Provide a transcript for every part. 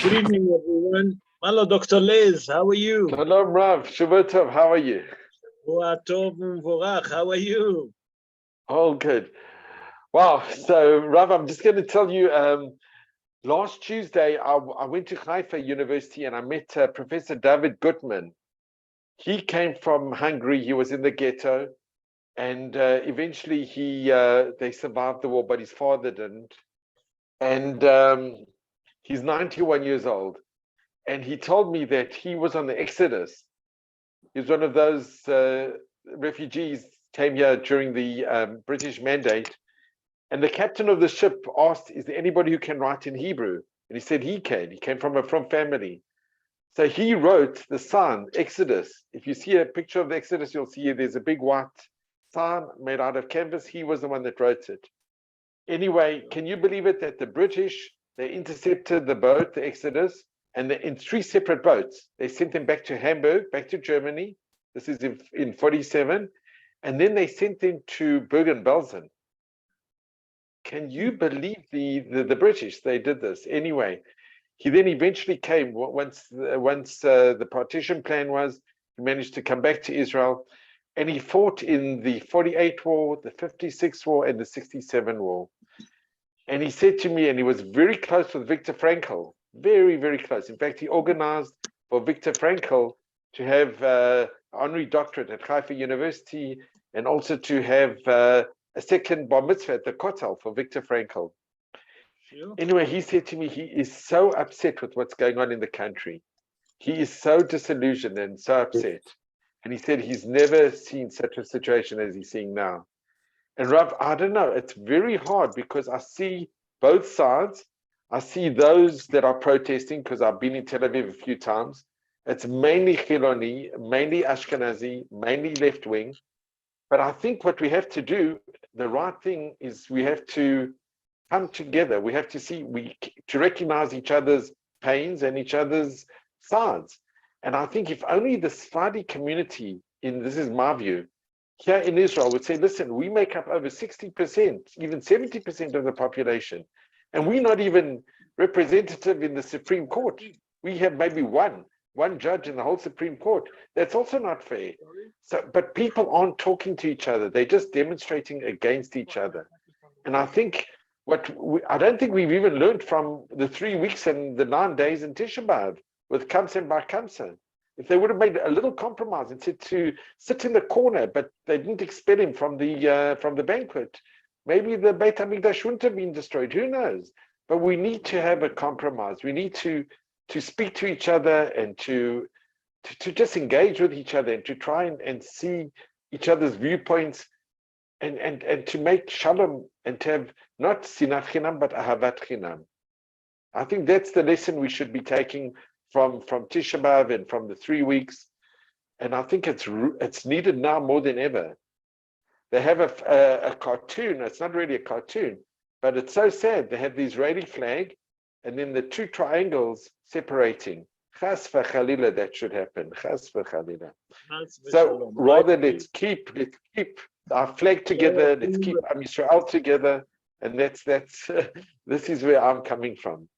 Good evening, everyone. Hello, Dr. Liz. How are you? Shalom, Rav. Shabbat Tov. How are you? How are you? All good. Wow. So, Rav, I'm just going to tell you, last Tuesday, I went to Haifa University and I met Professor David Gutman. He came from Hungary. He was in the ghetto. And eventually they survived the war, but his father didn't. And he's 91 years old. And he told me that he was on the Exodus. He was one of those refugees came here during the British Mandate. And the captain of the ship asked, is there anybody who can write in Hebrew? And he said he can. He came from a family. So he wrote the sign, Exodus. If you see a picture of the Exodus, you'll see there's a big white sign made out of canvas. He was the one that wrote it. Anyway, can you believe it that the British, they intercepted the boat, the Exodus, and in 3 separate boats. They sent them back to Hamburg, back to Germany. This is in 47. And then they sent them to Bergen-Belsen. Can you believe the British? They did this. Anyway, he then eventually came, once the partition plan was, he managed to come back to Israel. And he fought in the 48 war, the 56 war, and the 67 war. And he said to me, and he was very close with Viktor Frankl, very, very close. In fact, he organized for Viktor Frankl to have an honorary doctorate at Haifa University and also to have a second bar mitzvah at the Kotel for Viktor Frankl. Sure. Anyway, he said to me, he is so upset with what's going on in the country. He is so disillusioned and so upset. And he said he's never seen such a situation as he's seeing now. And Rav, I don't know, it's very hard because I see both sides. I see those that are protesting because I've been in Tel Aviv a few times. It's mainly Chiloni, mainly Ashkenazi, mainly left wing. But I think what we have to do, the right thing is we have to come together. We have to to recognize each other's pains and each other's sides. And I think if only the Sephardi community, this is my view, here in Israel would say, listen, we make up over 60%, even 70% of the population. And we're not even representative in the Supreme Court. We have maybe one judge in the whole Supreme Court. That's also not fair. So, but people aren't talking to each other. They're just demonstrating against each other. And I think I don't think we've even learned from the 3 weeks and the 9 days in Tisha B'Av with Kamsa bar Kamsa. If they would have made a little compromise and said to sit in the corner, but they didn't expel him from the banquet, maybe the Beit HaMikdash wouldn't have been destroyed. Who knows? But we need to have a compromise. We need to speak to each other and to just engage with each other and to try and see each other's viewpoints and to make shalom and to have not sinat chinam but ahavat chinam. I think that's the lesson we should be taking from Tisha B'Av and from the 3 weeks, and I think it's needed now more than ever. They have a cartoon. It's not really a cartoon, but it's so sad. They have the Israeli flag, and then the 2 triangles separating. Chas v'chalila, that should happen. Chas v'chalila. So rather, let's keep our flag together. Let's keep Am Yisrael together, and that's this is where I'm coming from.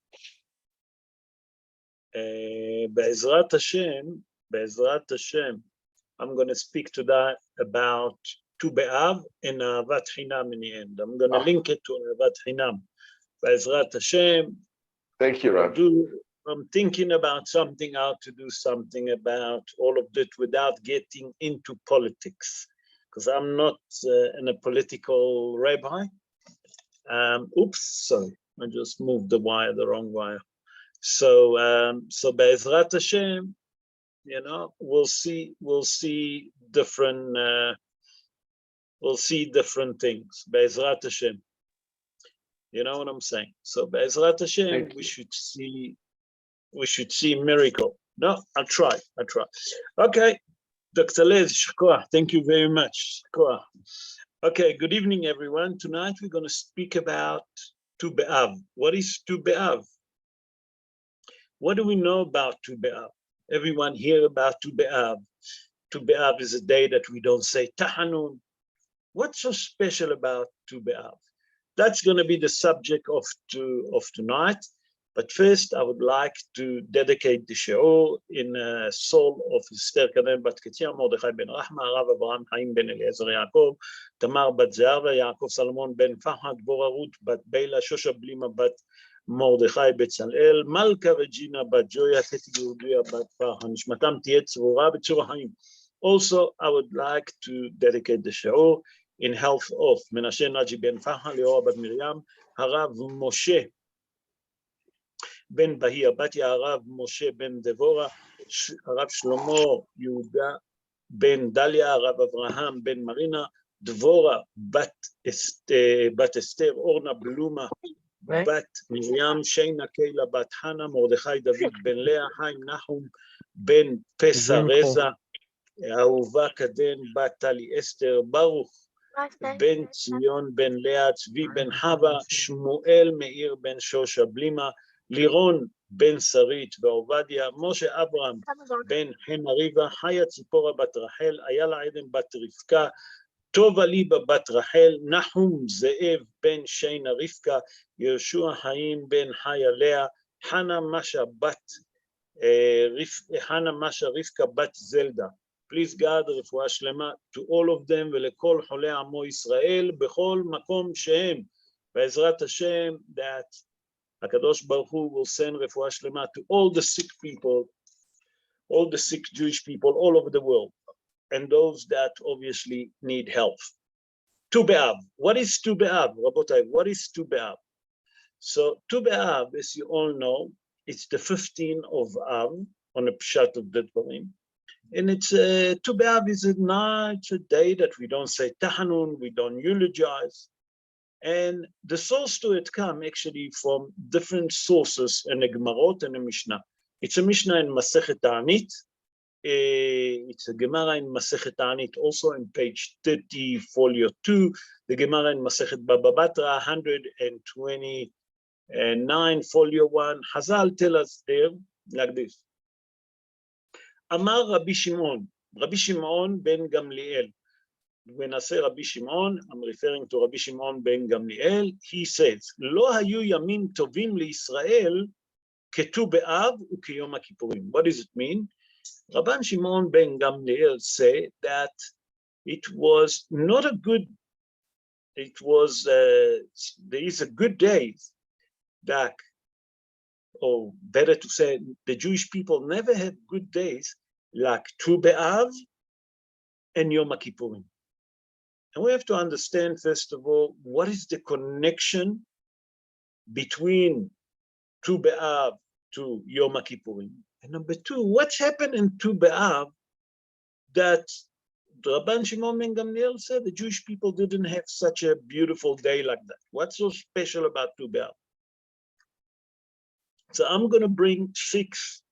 Be'ezrat Hashem, I'm going to speak today about Tu Be'av and Ahavat Chinam in the end. I'm going to link it to Ahavat Chinam. Be'ezrat Hashem. Thank you, Rav. I'm thinking about how to do something about all of that without getting into politics, because I'm not a political rabbi. Sorry, I just moved the wrong wire. So Be'ezrat Hashem, we'll see different things. Be'ezrat Hashem, you know what I'm saying? So Be'ezrat Hashem, we should see miracle. No, I'll try. Okay, Dr. Liz, shkoah, thank you very much. Shkoah. Okay, good evening, everyone. Tonight we're going to speak about Tu Be'av. What is Tu Be'av? What do we know about Tu Be'av? Everyone hear about Tu Be'av. Tu Be'av is a day that we don't say Tahanun. What's so special about Tu Be'av? That's going to be the subject of tonight. But first, I would like to dedicate the shiur in the soul of Esther Kaden Bat Ketia, Mordechai ben Rahma, Rav Abraham Chaim ben Eliezer Yaakov, Tamar Bat Zehava, Yaakov Salomon ben Fahad, Dvorah Ruth Bat Beila, Shosha Blima Bat Mordechai Betzalel, Malka Regina Bat Joya, Teti Yehudia Bat Farha, Nishmatam Tiet Tzvura B'tzura Haim. Also, I would like to dedicate the shiur in health of Menashe Naji ben Farha, Leora Bat Miriam, Harav Moshe Ben Bahia Batya, Harav Moshe Ben Devora, Harav Shlomo Yehuda Ben Dalia, Harav Avraham Ben Marina, Dvorah Bat Esther, Orna Bluma Bat Miriam, Sheina Keila Bat Hana, Mordechai David Ben Leah, Haim Nahum Ben Pesa Reza, Ahuva Kaden Bat Tali Esther, Baruch Ben Zion Ben Leah, Tzvi Ben Hava, Shmuel Meir Ben Shosha Blima, Liron Ben Sarit Ve'ovadia, Moshe Abraham Ben Henariva, Haya Tzipora Bat Rachel, Ayala Eden Bat Rivka, Tova Liba Bat Rachel, Nahum Ze'ev Ben Sheina Rivka, Yeshua Haim Ben Haya Leah, Hana Masha Rivka Bat Zelda. Please God, רפואה שלמה to all of them ולכל חולי עמו ישראל בכל מקום שהם. בעזרת השם, that HaKadosh Baruch Hu will send רפואה שלמה to all the sick people, all the sick Jewish people all over the world, and those that obviously need help. Tu Be'av. What is Tu Be'av? Rabotai, what is Tu Be'av? So Tu Be'av, as you all know, it's the 15th of Av on the Pshat of the Dvarim. And it's Tu Be'av is a night, a day that we don't say Tahanun, we don't eulogize. And the source to it come actually from different sources in the Gemarot and the Mishnah. It's a Mishnah in Masechet Ta'anit. It's a Gemara in Masechet Ta'anit, also in page 30, folio 2. The Gemara in Masechet Baba Batra, 129, folio 1. Hazal tell us there like this. Amar Rabbi Shimon ben Gamliel. When I say Rabbi Shimon, I'm referring to Rabbi Shimon ben Gamliel. He says, "Lo hayu yamin tovim liYisrael ketu be'av ukeyom HaKippurim." What does it mean? Rabbi Shimon ben Gamliel say that it was not a good. It was there is a good day back, or better to say, the Jewish people never had good days like Tu Be'av and Yom HaKippurim. And we have to understand, first of all, what is the connection between Tu Be'av to Yom HaKippurim? And number two, what's happened in Tu Be'av that Rabban Shimon ben Gamliel said the Jewish people didn't have such a beautiful day like that? What's so special about Tu Be'av? So I'm going to bring 6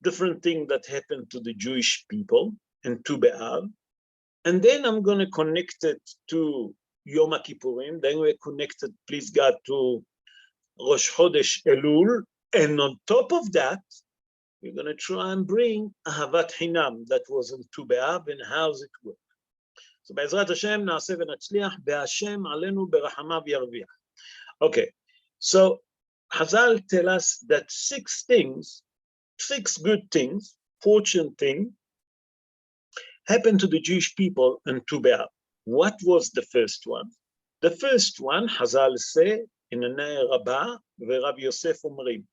different things that happened to the Jewish people in Tu Be'av. And then I'm going to connect it to Yom HaKippurim. Then we're connected, please God, to Rosh Chodesh Elul. And on top of that, we're going to try and bring Ahavat Chinam that was in Tu Be'av and how's it work. So Be'ezrat Hashem, na'aseh v'natzliach, be'Hashem alenu berachamav yarviach. Okay, so Hazal tell us that 6 things, 6 good things, fortune thing, happened to the Jewish people in Tu Be'av. What was the first one? The first one, Hazal say, in the name Rabbi Rabbi Yosef Omrim.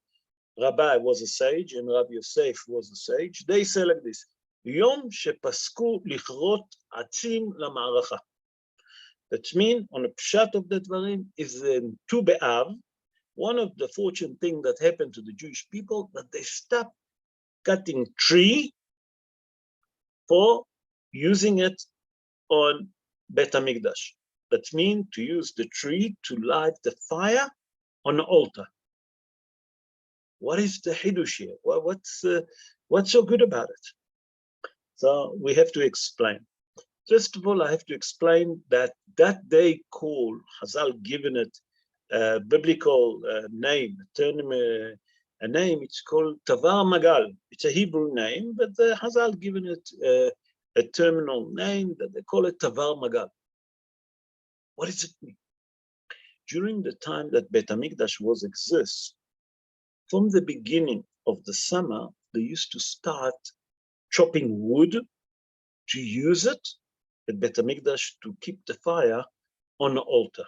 Rabbi was a sage and Rabbi Yosef was a sage. They say like this, Yom shepasku lichrot atzim lama'aracha. That means, on the pshat of the Dvarim, is in Tu Be'av, one of the fortunate things that happened to the Jewish people, that they stopped cutting tree for using it on Bet HaMikdash. That means to use the tree to light the fire on the altar. What is the Hidush here? What's so good about it? So we have to explain. First of all, I have to explain that day called, Hazal given it a biblical name, a name, it's called Tavar Magal. It's a Hebrew name, but Hazal given it a terminal name that they call it Tavar Magal. What does it mean? during the time that Bet HaMikdash was exist, from the beginning of the summer, they used to start chopping wood to use it at Bet HaMikdash to keep the fire on the altar.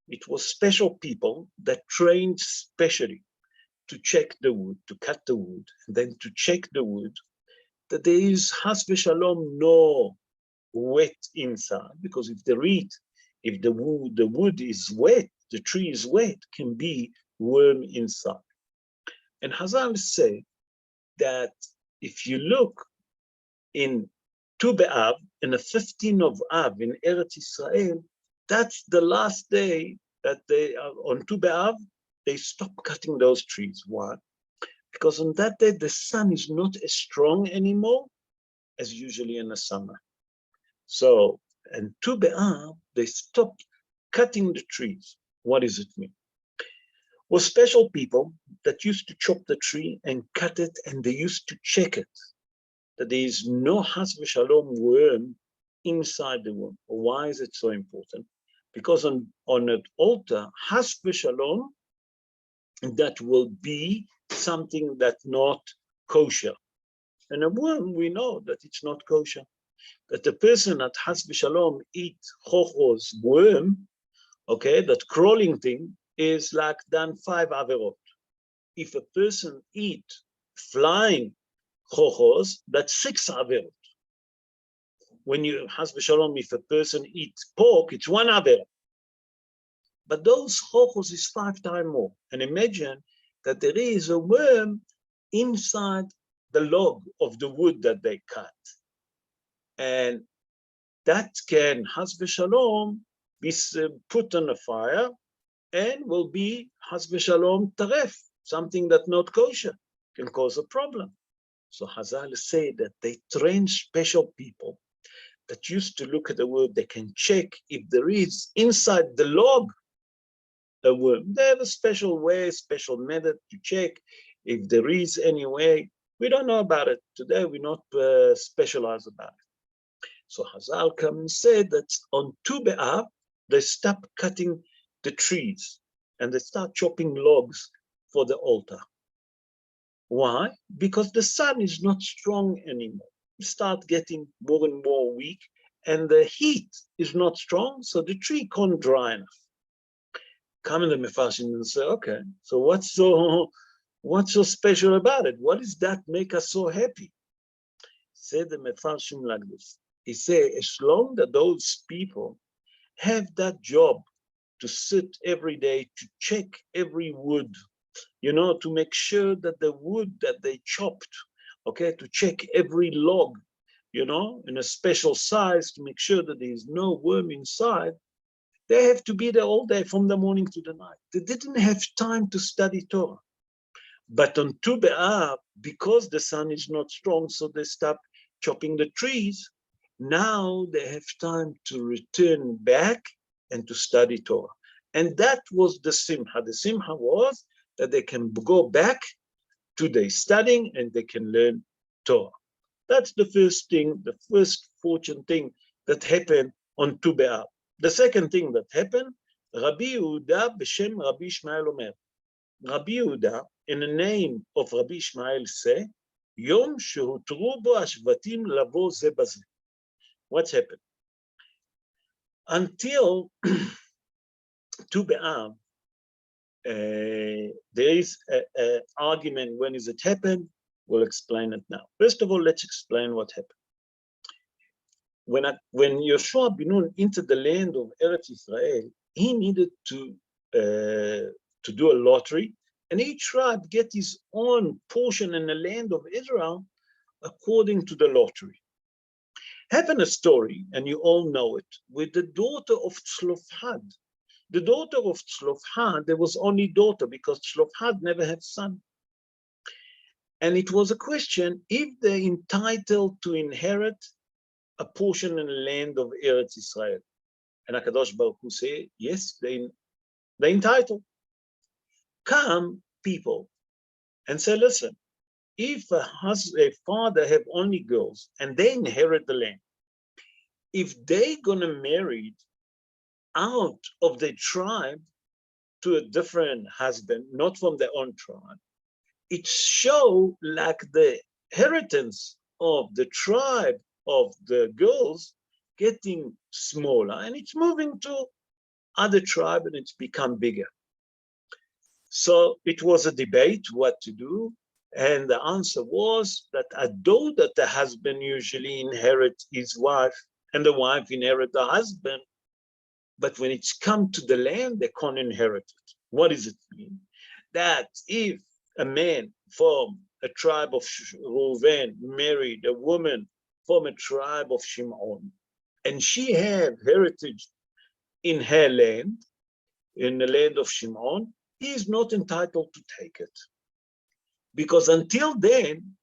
It was special people that trained specially to check the wood, to cut the wood, and then to check the wood, that there is has v'shalom no wet inside, because if the wood is wet, the tree is wet, can be worm inside. And Hazal say that if you look in Tu Be'av, in the 15th of Av in Eretz Israel, that's the last day that they are on Tu Be'av, they stop cutting those trees. Why? Because on that day, the sun is not as strong anymore as usually in the summer. So, and Tu Be'av, they stopped cutting the trees. What does it mean? Well, special people that used to chop the tree and cut it, and they used to check it, that there is no has v'shalom worm inside the womb. Why is it so important? Because on an altar, has v'shalom, that will be something that's not kosher. And a worm, we know that it's not kosher. That the person that has v'shalom eat chochos, worm, okay, that crawling thing is like done 5 averot. If a person eat flying chochos, that's 6 averot. When you has v'shalom, if a person eats pork, it's 1 averot. But those chochos is 5 times more. And imagine that there is a worm inside the log of the wood that they cut. And that can, has v'shalom, be put on a fire and will be, has v'shalom, taref, something that's not kosher, can cause a problem. So Hazal say that they train special people that used to look at the wood, they can check if there is inside the log a worm. They have a special way, special method to check if there is any way. We don't know about it. Today we're not specialized about it. So Hazal come and said that on Tu Be'av, they stop cutting the trees and they start chopping logs for the altar. Why? Because the sun is not strong anymore. You start getting more and more weak, and the heat is not strong, so the tree can't dry enough. Come in the Mefarshim and say, okay, so what's so special about it? What does that make us so happy? Say the Mefarshim like this. He say, as long that those people have that job to sit every day to check every wood, you know, to make sure that the wood that they chopped, okay, to check every log, you know, in a special size to make sure that there is no worm inside, they have to be there all day from the morning to the night. They didn't have time to study Torah. But on Tu B'Av, because the sun is not strong, so they stop chopping the trees, now they have time to return back and to study Torah. And that was the Simcha. The Simcha was that they can go back to their studying and they can learn Torah. That's the first thing, the first fortunate thing that happened on Tu B'Av. The second thing that happened, Rabbi Yehuda b'shem Rabbi Ishmael Omer. Rabbi Yehuda, in the name of Rabbi Ishmael, say, Yom shehutru bo ashvatim lavo ze baze. What's happened? Until Tu B'Av, there is an argument, when is it happened? We'll explain it now. First of all, let's explain what happened. When Yoshua bin Nun entered the land of Eretz Israel, he needed to do a lottery, and each tribe get his own portion in the land of Israel according to the lottery. Happened a story, and you all know it, with the daughter of Tzlofhad. The daughter of Tzlofhad, there was only daughter because Tzlofhad never had son. And it was a question if they're entitled to inherit a portion in the land of Eretz Israel. And HaKadosh Baruch Hu said, yes, they're entitled. Come people and say, listen, if a father have only girls and they inherit the land, if they're gonna marry out of the tribe to a different husband, not from their own tribe, it shows like the inheritance of the tribe of the girls getting smaller, and it's moving to other tribe, and it's become bigger. So it was a debate what to do, and the answer was that although that the husband usually inherits his wife and the wife inherit the husband, but when it's come to the land, they can't inherit it. What does it mean? That if a man from a tribe of Reuven married a woman from a tribe of Shimon, and she have heritage in her land, in the land of Shimon, he is not entitled to take it. Because until then,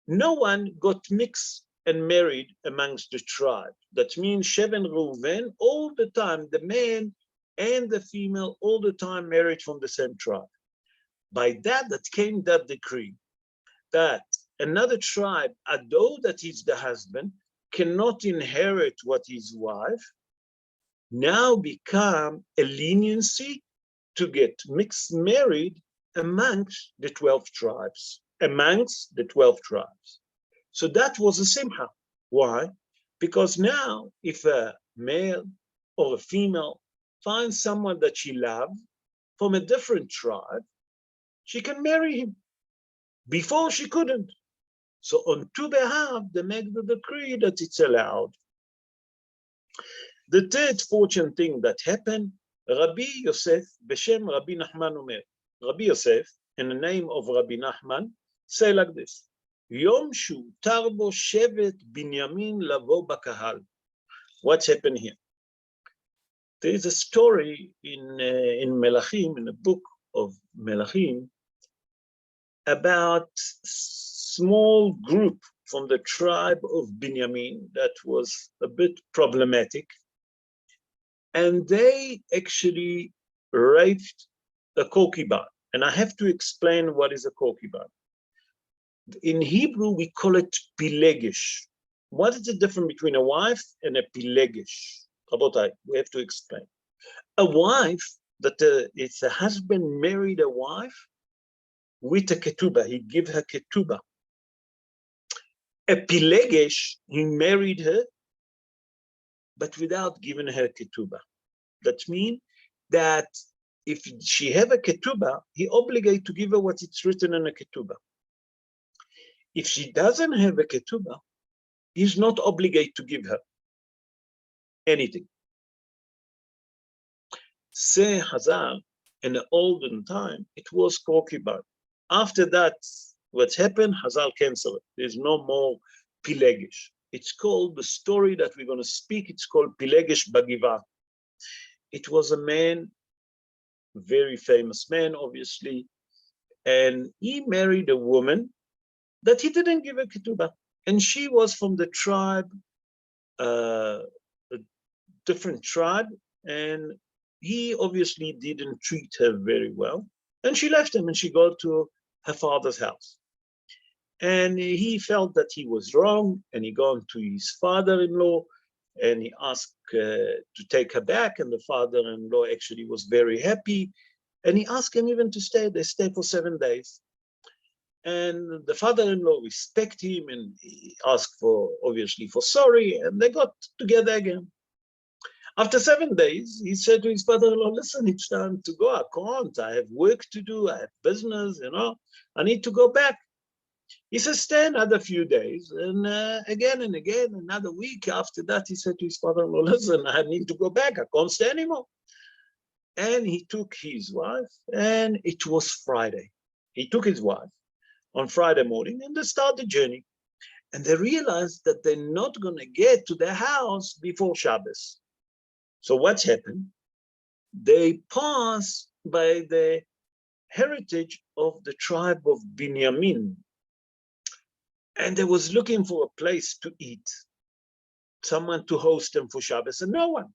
no one got mixed and married amongst the tribe. That means Sheven Reuven, all the time, the man and the female, all the time married from the same tribe. By that came that decree that another tribe, although that is the husband, cannot inherit what his wife, now become a leniency to get mixed married amongst the 12 tribes, amongst the 12 tribes. So that was a simcha. Why? Because now if a male or a female finds someone that she loves from a different tribe, she can marry him. Before she couldn't. So on two behalf, they make the decree that it's allowed. The third fortunate thing that happened, Rabbi Yosef, Beshem Rabbi Nachman Omer. Rabbi Yosef, in the name of Rabbi Nachman, say like this, Yom Shutar bo shevet Binyamin lavo bakahal. What's happened here? There is a story in Melachim, in the book of Melachim, about small group from the tribe of Binyamin that was a bit problematic. And they actually raped a concubine. And I have to explain what is a concubine. In Hebrew, we call it pilegesh. What is the difference between a wife and a pilegesh? Rabotai, we have to explain. A wife, it's a husband married a wife with a ketubah, he gave her ketubah. A pilegesh, he married her, but without giving her ketubah. That means that if she have a ketubah, he obligated to give her what it's written in a ketubah. If she doesn't have a ketubah, he's not obligated to give her anything. Say Hazar, in the olden time, it was concubine. After that, what's happened, Hazal canceled it. There's no more Pilegesh. It's called, the story that we're going to speak, it's called Pilegesh Bagiva. It was a man, very famous man, obviously, and he married a woman that he didn't give a ketubah. And she was from the tribe, a different tribe, and he obviously didn't treat her very well. And she left him and she got to her father's house. And he felt that he was wrong, and he gone to his father-in-law and he asked to take her back, and the father-in-law actually was very happy, and he asked him even to stay. They stayed for 7 days. And the father-in-law respected him and he asked for, obviously, for sorry, and they got together again. After 7 days, he said to his father-in-law, listen, it's time to go. I can't, I have work to do, I have business, I need to go back. He says, stay another few days, and again, another week after that, he said to his father-in-law, listen, I need to go back, I can't stay anymore. And he took his wife, and it was Friday. He took his wife on Friday morning, and they start the journey. And they realized that they're not going to get to their house before Shabbos. So what's happened? They pass by the heritage of the tribe of Binyamin. And they was looking for a place to eat, someone to host them for Shabbos, and no one.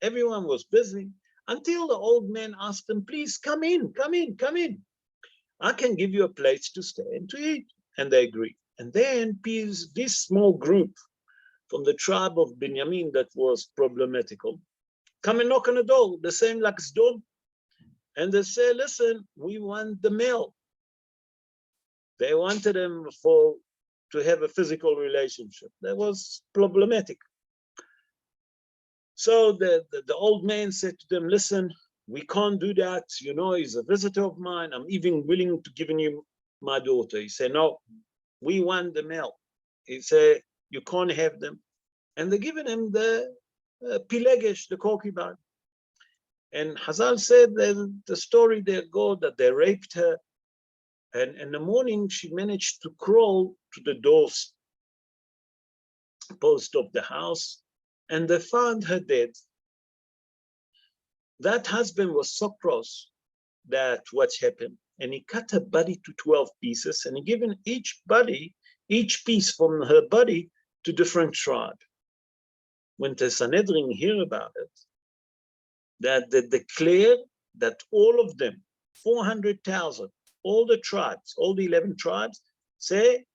Everyone was busy until the old man asked them, please come in. I can give you a place to stay and to eat. And they agreed. And then this small group from the tribe of Binyamin that was problematical, come and knock on the door, the same like Sdom. And they say, listen, we want the male. They wanted him to have a physical relationship. That was problematic. So the old man said to them, listen, we can't do that. You know, he's a visitor of mine. I'm even willing to give you my daughter. He said, no, we want the male. He said, you can't have them. And they're giving him the pilegesh, the concubine. And Hazal said that the story there goes that they raped her. And in the morning, she managed to crawl to the doorpost of the house, and they found her dead. That husband was so cross that what happened, and he cut her body to 12 pieces, and he given each piece from her body to different tribe. When the Sanhedrin hear about it, that they declare that all of them, 400,000, all the tribes, all the 11 tribes, say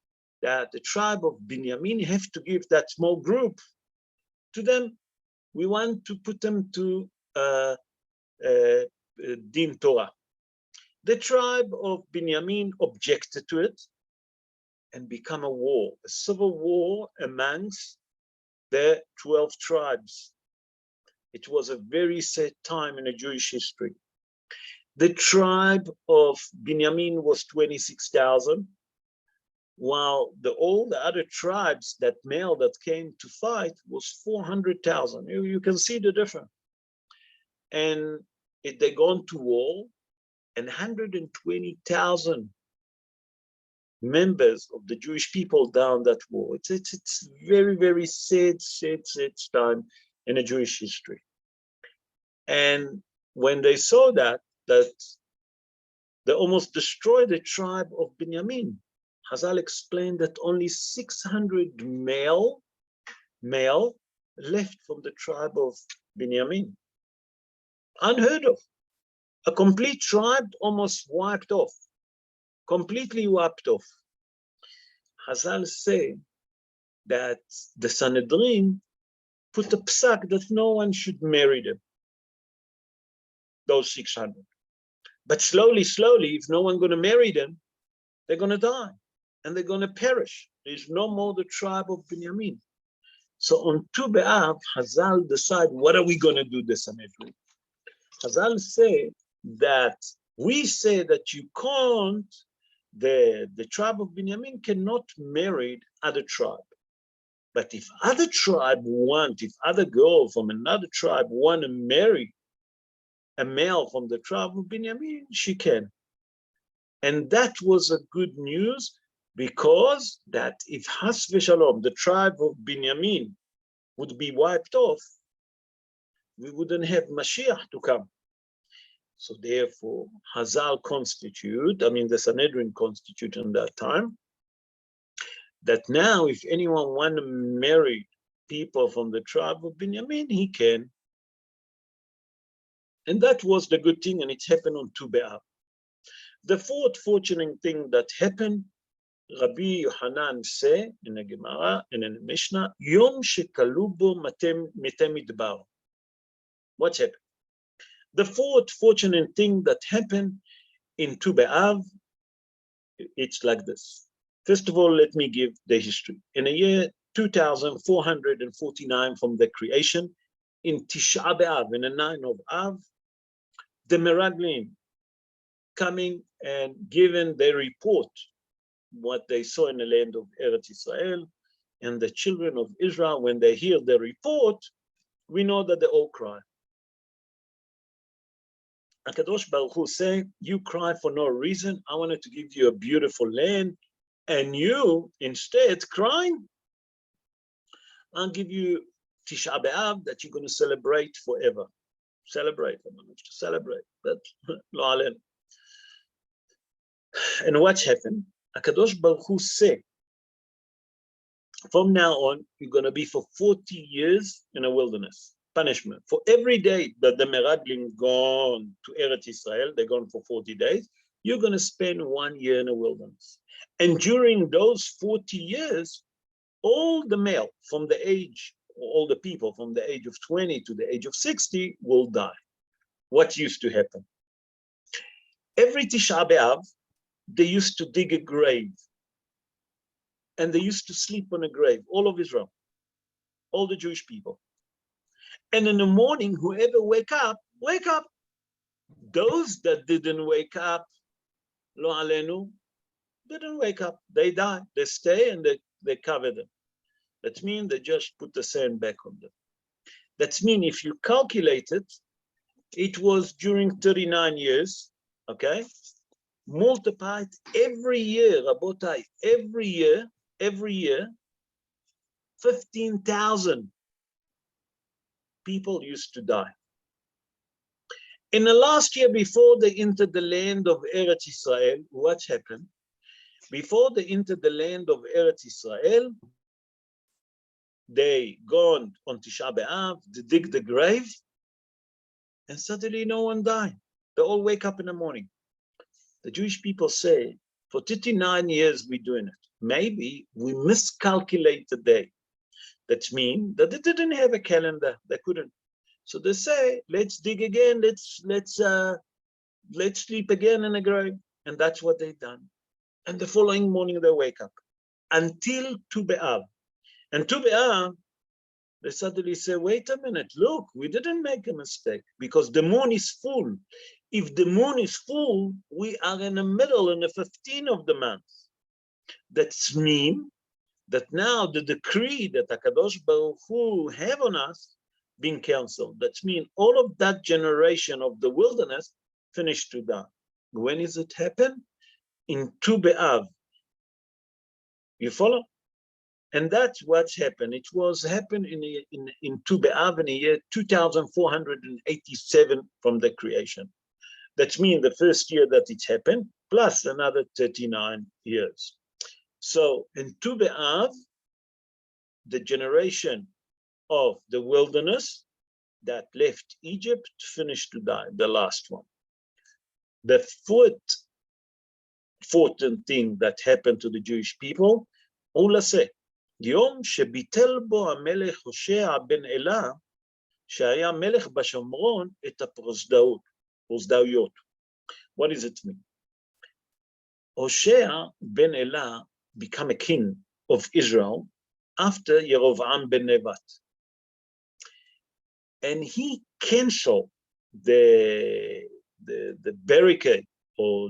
that the tribe of Binyamin have to give that small group to them. We want to put them to Din Torah. The tribe of Binyamin objected to it and become a war, a civil war amongst the 12 tribes. It was a very sad time in the Jewish history. The tribe of Binyamin was 26,000, while all the other tribes that came to fight was 400,000. You can see the difference. And they gone to war, and 120,000 members of the Jewish people down that war. It's very, very sad time in the Jewish history. And when they saw that they almost destroyed the tribe of Binyamin, Hazal explained that only 600 male left from the tribe of Binyamin. Unheard of. A complete tribe almost wiped off, completely wiped off. Hazal say that the Sanhedrin put a psak that no one should marry them, those 600. But slowly, if no one going to marry them, they're going to die and they're going to perish. There's no more the tribe of Binyamin. So on Tu Be'av, Hazal decide, what are we going to do, the Sanhedrin? Hazal say that we say that you can't, the tribe of Binyamin cannot marry other tribe. But if other girl from another tribe want to marry a male from the tribe of Binyamin, she can. And that was a good news, because that if Has v'Shalom, the tribe of Binyamin, would be wiped off, we wouldn't have Mashiach to come. So therefore, Hazal the Sanhedrin constitute in that time, that now if anyone want to marry people from the tribe of Binyamin, he can. And that was the good thing, and it happened on Tu Be'av. The fourth fortunate thing that happened, Rabbi Yohanan say in the Gemara, in the Mishnah, Yom shekalu bo mete midbar. What happened? The fourth fortunate thing that happened in Tu Be'av, it's like this. First of all, let me give the history. In the year 2449 from the creation, in Tisha B'Av, in the 9th of Av, the Meraglim coming and giving their report, what they saw in the land of Eretz Israel, and the children of Israel, when they hear the report, we know that they all cry. HaKadosh Baruch Hu say, you cry for no reason. I wanted to give you a beautiful land, and you instead crying. I'll give you Tisha B'Av that you're going to celebrate forever. Celebrate, I managed to celebrate, but lo alem. And what happened? HaKadosh Baruch Hu say, from now on, you're going to be for 40 years in a wilderness. Punishment. For every day that the Meraglim gone to Eretz Israel, they're gone for 40 days, you're going to spend 1 year in a wilderness. And during those 40 years, all the male from the age all the people from the age of 20 to the age of 60 will die. What used to happen? Every Tisha B'Av, they used to dig a grave. And they used to sleep on a grave, all of Israel, all the Jewish people. And in the morning, whoever wake up. Those that didn't wake up, lo alenu, didn't wake up. They die. They stay and they cover them. That means they just put the sand back on them. That means if you calculate it, it was during 39 years, okay? Multiplied every year, Rabotai, every year, 15,000 people used to die. In the last year before they entered the land of Eretz Israel, what happened? Before they entered the land of Eretz Israel, they gone on Tisha B'Av, they dig the grave, and suddenly no one died. They all wake up in the morning. The Jewish people say, for 39 years we're doing it. Maybe we miscalculate the day. That means that they didn't have a calendar. They couldn't. So they say, let's dig again. Let's sleep again in the grave. And that's what they've done. And the following morning they wake up until Tu B'Av. And Tu B'Av, they suddenly say, wait a minute, look, we didn't make a mistake because the moon is full. If the moon is full, we are in the middle, in the 15th of the month. That means that now the decree that HaKadosh Baruch Hu have on us being canceled. That means all of that generation of the wilderness finished to die. When is it happen? In Tu B'Av. You follow? And that's what's happened. It was happened in Tu B'Av in the year 2487 from the creation. That means the first year that it happened, plus another 39 years. So in Tu B'Av, the generation of the wilderness that left Egypt finished to die, the last one. The fourth thing that happened to the Jewish people, Ulase, יום שביטל בו המלך הושע בן אלה, שהיה מלך בשומרון, את הפרוזדאויות. What does it mean? Hoshea ben Elah became a king of Israel after Yerovam ben Nevat. And he canceled the barricade or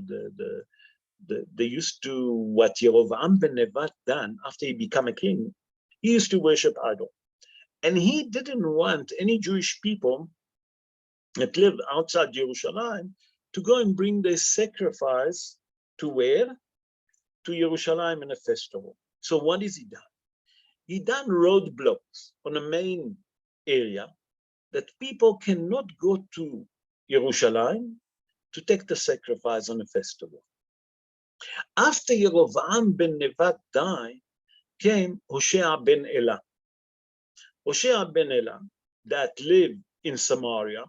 they used to, what Yerovam ben Nevat done after he became a king, he used to worship idol. And he didn't want any Jewish people that live outside Jerusalem to go and bring their sacrifice to where? To Jerusalem in a festival. So what is he done? He done roadblocks on the main area that people cannot go to Jerusalem to take the sacrifice on a festival. After Yerovam ben Nevat died, came Hoshea ben Elah. Hoshea ben Elah that lived in Samaria,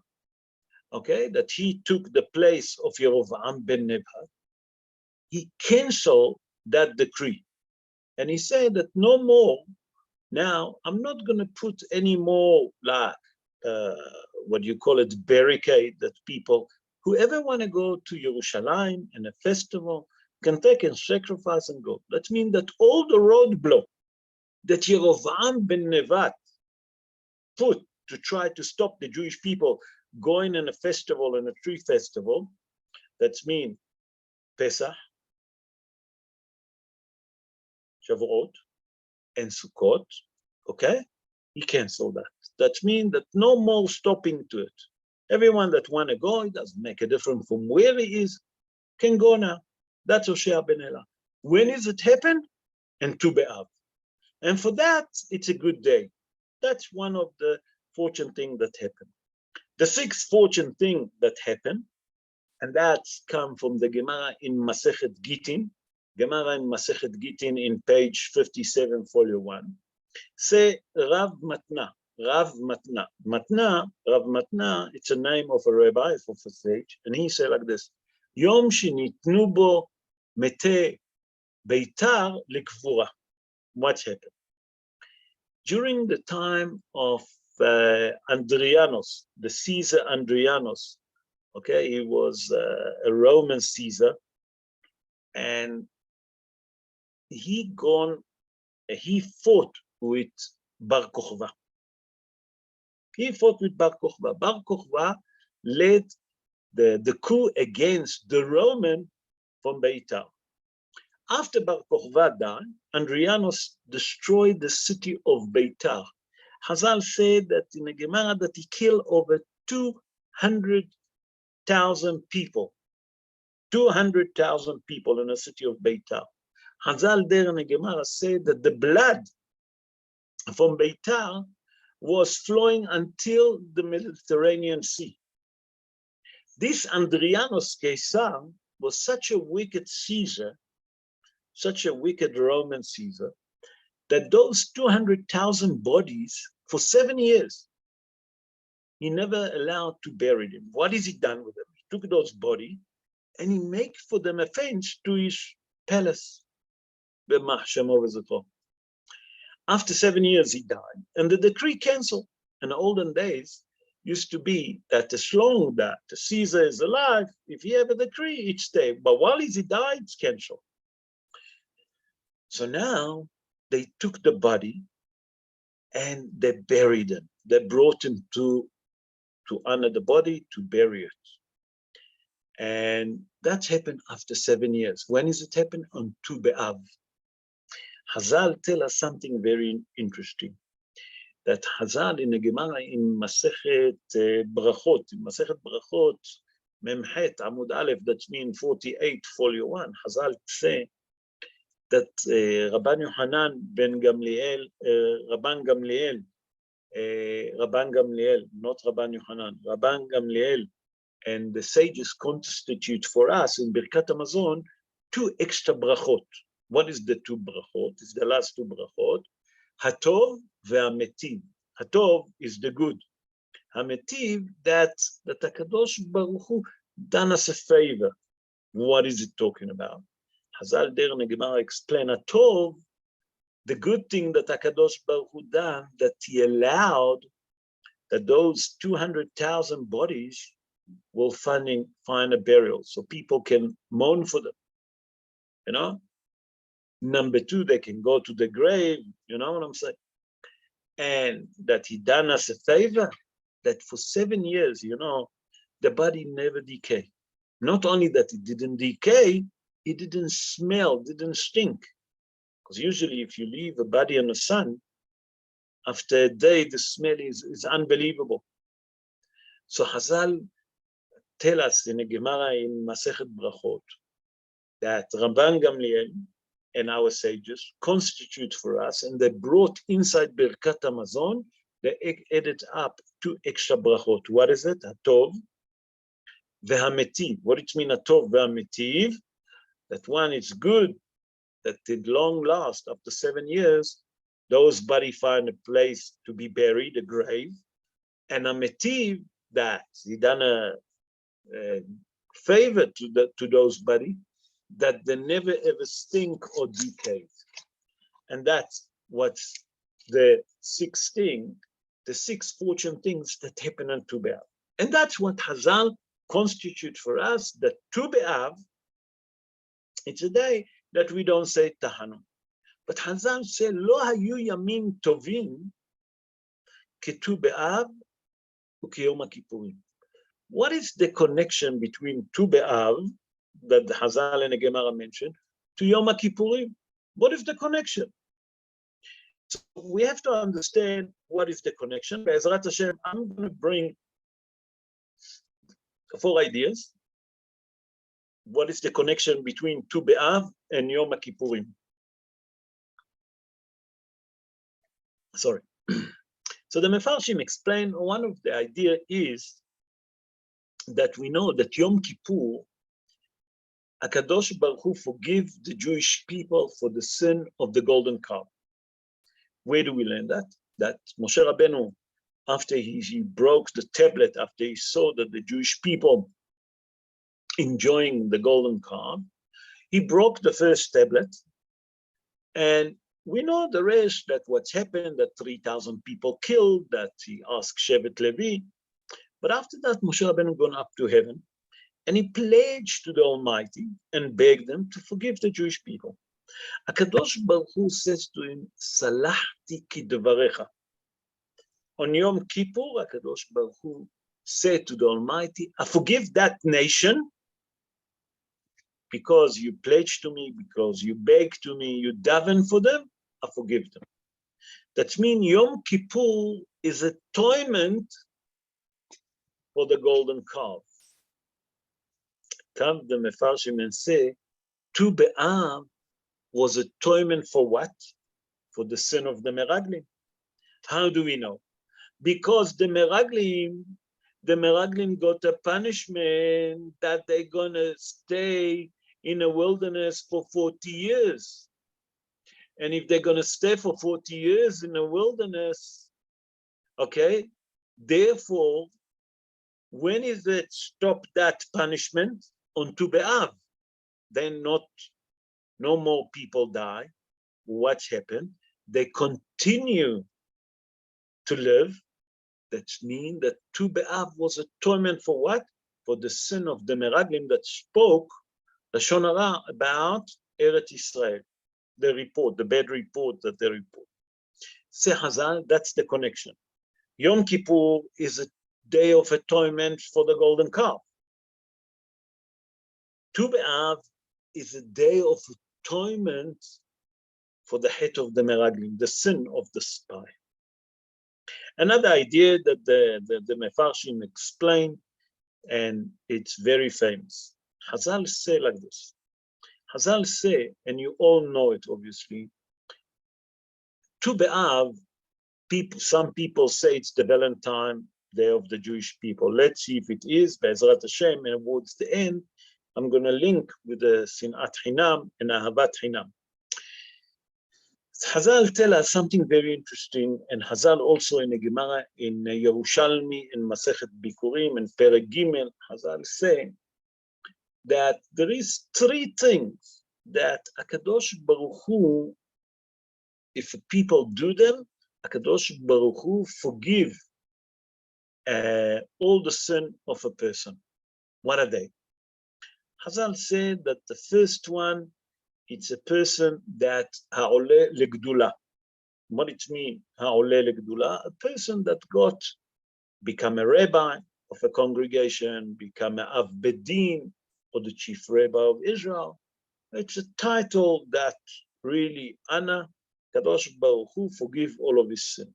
okay, that he took the place of Yerovam ben Nevat. He canceled that decree. And he said that no more, now I'm not going to put any more like, what do you call it, barricade that people, whoever want to go to Jerusalem in a festival, can take and sacrifice and go. That means that all the roadblock that Yerovam ben Nevat put to try to stop the Jewish people going in a festival, in a tree festival, that means Pesach, Shavuot, and Sukkot, okay? He canceled that. That means that no more stopping to it. Everyone that want to go, it doesn't make a difference from where he is, can go now. That's Hoshea ben Elah. When is it happen? And Tu B'Av. And for that, it's a good day. That's one of the fortune things that happened. The sixth fortune thing that happened, and that's come from the Gemara in Masechet Gittin, Gemara in Masechet Gittin in page 57, folio 1, say Rav Matna, Rav Matna, it's a name of a rabbi, of a sage, and he said like this, Yom shenitnu bo mete beitar likvura. What happened? during the time of Andrianos, the Caesar Andrianos. Okay, he was a Roman Caesar, and he fought with Bar Kokhba. He fought with Bar Kokhba. Bar Kokhba led the coup against the Roman from Beitar. After Bar Kokhba died, Andrianos destroyed the city of Beitar. Hazal said that in the Gemara that he killed over 200,000 people. 200,000 people in the city of Beitar. Hazal there in the Gemara said that the blood from Beitar was flowing until the Mediterranean Sea. This Andrianos Caesar was such a wicked Caesar, such a wicked Roman Caesar, that those 200,000 bodies for 7 years, he never allowed to bury them. What has he done with them? He took those bodies and he made for them a fence to his palace. After 7 years, he died, and the decree canceled. In the olden days, used to be that as long that the Caesar is alive, if he have a decree, it stay. But while he died, it's canceled. So now they took the body and they buried him. They brought him to honor the body, to bury it. And that's happened after 7 years. When is it happened? On Tu Be'av. Hazal tell us something very interesting. That Hazal in the Gemara in Masechet Brachot, Memchet Amud Aleph, that means 48, folio 1, Hazal say that Rabban Yohanan ben Gamliel, Rabban Gamliel, not Rabban Yohanan, Rabban Gamliel, and the sages constitute for us in Birkat Hamazon 2 extra brachot. What is the 2 brachot? It's the last 2 brachot. Hatov ve'ametiv. Hatov is the good. Hametiv, that HaKadosh Baruch Hu done us a favor. What is it talking about? Hazal der in the Gemara explain Hatov, the good thing that HaKadosh Baruch Hu done, that he allowed that those 200,000 bodies will find a burial, so people can mourn for them. You know? Number 2, they can go to the grave, you know what I'm saying? And that he done us a favor, that for 7 years, you know, the body never decay. Not only that it didn't decay, it didn't smell, didn't stink. Because usually if you leave a body in the sun, after a day, the smell is unbelievable. So Hazal tell us in the Gemara in Masechet Brachot, that Rabban Gamliel and our sages constitute for us, and they brought inside Birkat Hamazon, they added up 2 extra brachot. What is it? Hatov ve'hametiv. What it means, Hatov ve'hametiv? That one is good, that did long last. After 7 years, those bodies find a place to be buried, a grave, and hametiv, that he done a favor to those bodies, that they never ever stink or decay. And that's what's the 6 thing, the 6 fortune things that happen on Tu B'Av. And that's what Hazal constitute for us, that Tu B'Av, it's a day that we don't say Tahanun. But Hazal say, Lo hayu yamin tovim ke Tu B'Av uke Yom HaKippurim. What is the connection between Tu B'Av, that the Hazal and the Gemara mentioned, to Yom HaKippurim? What is the connection? So we have to understand what is the connection. Be'ezrat Hashem, I'm going to bring 4 ideas. What is the connection between Tu B'Av and Yom HaKippurim? Sorry. So the Mefarshim explain, one of the idea is that we know that Yom Kippur, HaKadosh Baruch Hu forgive the Jewish people for the sin of the golden calf. Where do we learn that? That Moshe Rabbeinu, after he broke the tablet, after he saw that the Jewish people enjoying the golden calf, he broke the first tablet, and we know the rest, that what's happened, that 3,000 people killed, that he asked Shevet Levy. But after that, Moshe Rabbeinu gone up to heaven, and he pledged to the Almighty and begged them to forgive the Jewish people. HaKadosh Baruch Hu says to him, Salahti kidvarecha. On Yom Kippur, HaKadosh Baruch Hu said to the Almighty, I forgive that nation because you pledged to me, because you begged to me, you daven for them, I forgive them. That means Yom Kippur is atonement for the golden calf. Come the Mefarshim and say, Tu Be'av was atonement for what? For the sin of the Meraglim. How do we know? Because the Meraglim got a punishment that they're gonna stay in a wilderness for 40 years. And if they're gonna stay for 40 years in a wilderness, okay, therefore, when is it stop that punishment? On Tu Be'av. Then no more people die. What's happened? They continue to live. That means that Tu Be'av was atonement for what? For the sin of the Meraglim that spoke Lashon Hara about Eretz Israel. The report, the bad report that they report. Say Hazal, that's the connection. Yom Kippur is a day of atonement for the golden calf. Tu B'Av is a day of atonement for the head of the Meraglim, the sin of the spy. Another idea that the Mefarshim explain, and it's very famous. Hazal say like this. Hazal say, and you all know it obviously, Tu B'Av, some people say it's the Valentine Day of the Jewish people. Let's see if it is, Be'ezrat Hashem, and towards the end, I'm going to link with the Sinat Chinam and Ahavat Chinam. Hazal tell us something very interesting, and Hazal also in a Gemara, in Yerushalmi, in Masechet Bikurim, in Perek Gimel, Hazal say that there is three things that HaKadosh Baruch Hu, if people do them, HaKadosh Baruch Hu forgive all the sin of a person. What are they? Hazal said that the first one, it's a person that ha'oleh legdula. What it means, ha'oleh legdula? A person that become a rabbi of a congregation, become a av bedin, or the chief rabbi of Israel. It's a title that really, Anna, Kadosh Baruch Hu, forgive all of his sin.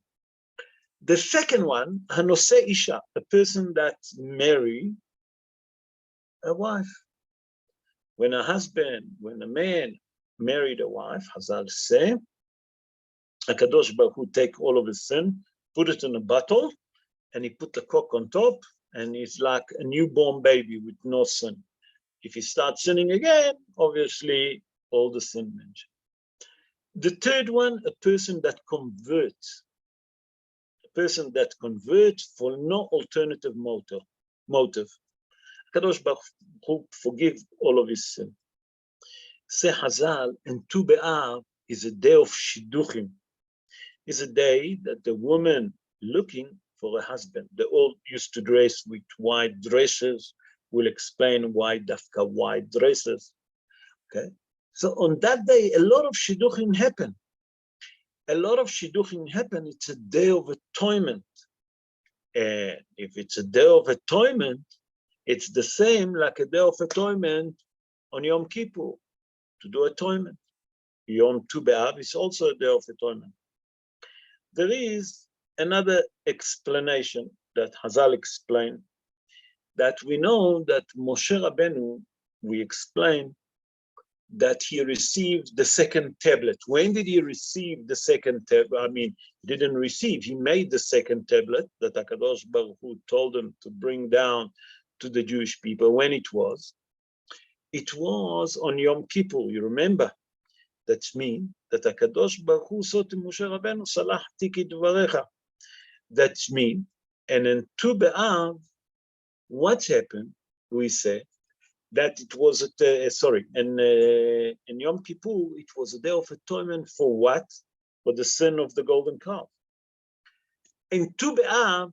The second one, hanose isha, a person that marry a wife. When a man married a wife, Hazal say, HaKadosh Baruch Hu take all of his sin, put it in a bottle, and he put the cock on top, and it's like a newborn baby with no sin. If he starts sinning again, obviously all the sin mentioned. The third one, a person that converts. A person that converts for no alternative motive. Kadosh Baruch Hu forgive all of his sin. Say Hazal, and Tu B'Av is a day of shidduchim. It's a day that the woman looking for a husband. They all used to dress with white dresses. We'll explain why dafka white dresses. Okay, so on that day, a lot of shidduchim happen. It's a day of atonement. And if it's a day of atonement, it's the same like a day of atonement on Yom Kippur, to do atonement. Yom Tu B'Av is also a day of atonement. There is another explanation that Hazal explained, that we know that Moshe Rabbeinu, we explained that he received the second tablet. When did he receive the second tablet? I mean, he didn't receive, he made the second tablet that HaKadosh Baruch Hu told him to bring down to the Jewish people. When it was on Yom Kippur, you remember? That means that HaKadosh Baruch Hu said to Moshe Rabbeinu, Salahti kidvarecha. That means, and in Tu B'Av, what happened? We say that it was in Yom Kippur, it was a day of atonement for what? For the sin of the golden calf. In Tu B'Av,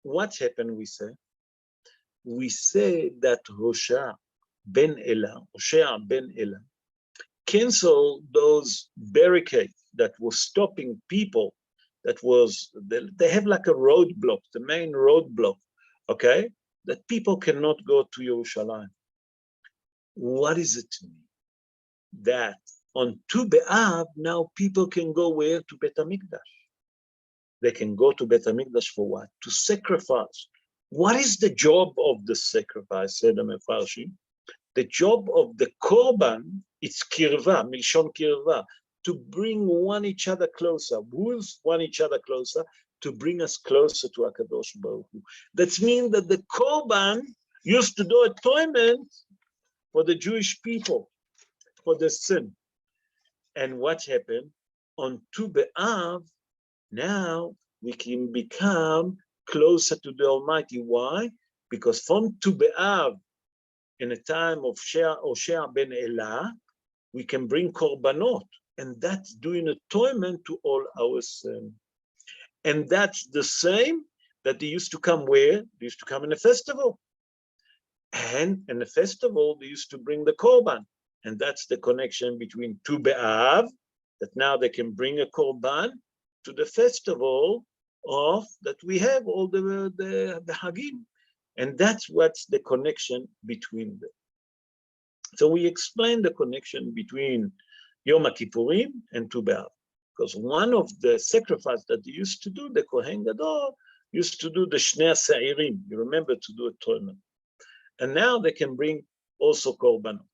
what happened, we say? We say that Hoshea ben Elah canceled those barricades that was stopping people. That was, they have like a roadblock, the main roadblock, okay? That people cannot go to Yerushalayim. What is it to me? That on Tu B'Av, now people can go where? To Bet HaMikdash. They can go to Bet HaMikdash for what? To sacrifice. What is the job of the sacrifice, said the Mefarshim? The job of the Korban, it's kirva, milshon kirva, to bring one each other closer. Who's one each other closer? To bring us closer to HaKadosh Baruch Hu. That means that the Korban used to do atonement for the Jewish people, for the sin. And what happened? On Tu B'Av, now we can become closer to the Almighty. Why? Because from Tu B'Av, in a time of Hoshea ben Elah, we can bring korbanot, and that's doing atonement to all our sin. And that's the same that they used to come where? They used to come in a festival. And in the festival, they used to bring the korban. And that's the connection between Tu B'Av, that now they can bring a korban, to the festival of that we have all the Hagim. And that's what's the connection between them. So we explain the connection between Yom Kippurim and Tu B'Av, because one of the sacrifices that they used to do, the Kohen Gadol used to do the Shnei Sa'irim. You remember, to do atonement. And now they can bring also korbanot.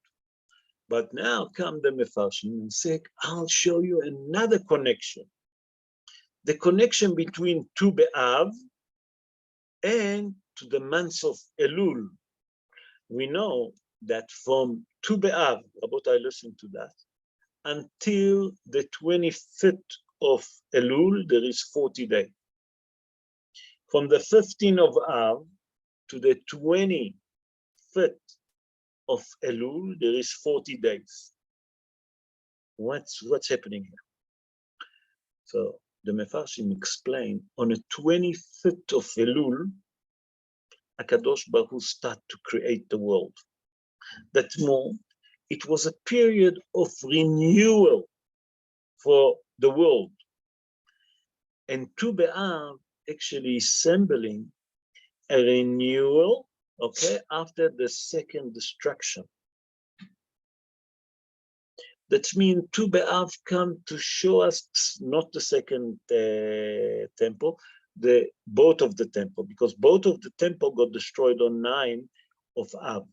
But now come the Mefarshim and say, I'll show you another connection. The connection between Tu B'Av and to the months of Elul. We know that from Tu B'Av, Rabotai, listen to that, until the 25th of Elul, there is 40 days. From the 15th of Av to the 25th of Elul, there is 40 days. What's happening here? So the Mefarshim explain, on the 25th of Elul, HaKadosh Baruch Hu start to create the world. That's more, it was a period of renewal for the world. And Tu B'Av actually assembling a renewal, okay, after the second destruction. That means Tu B'Av come to show us not the second temple, both of the temple, because both of the temple got destroyed on 9 of Av.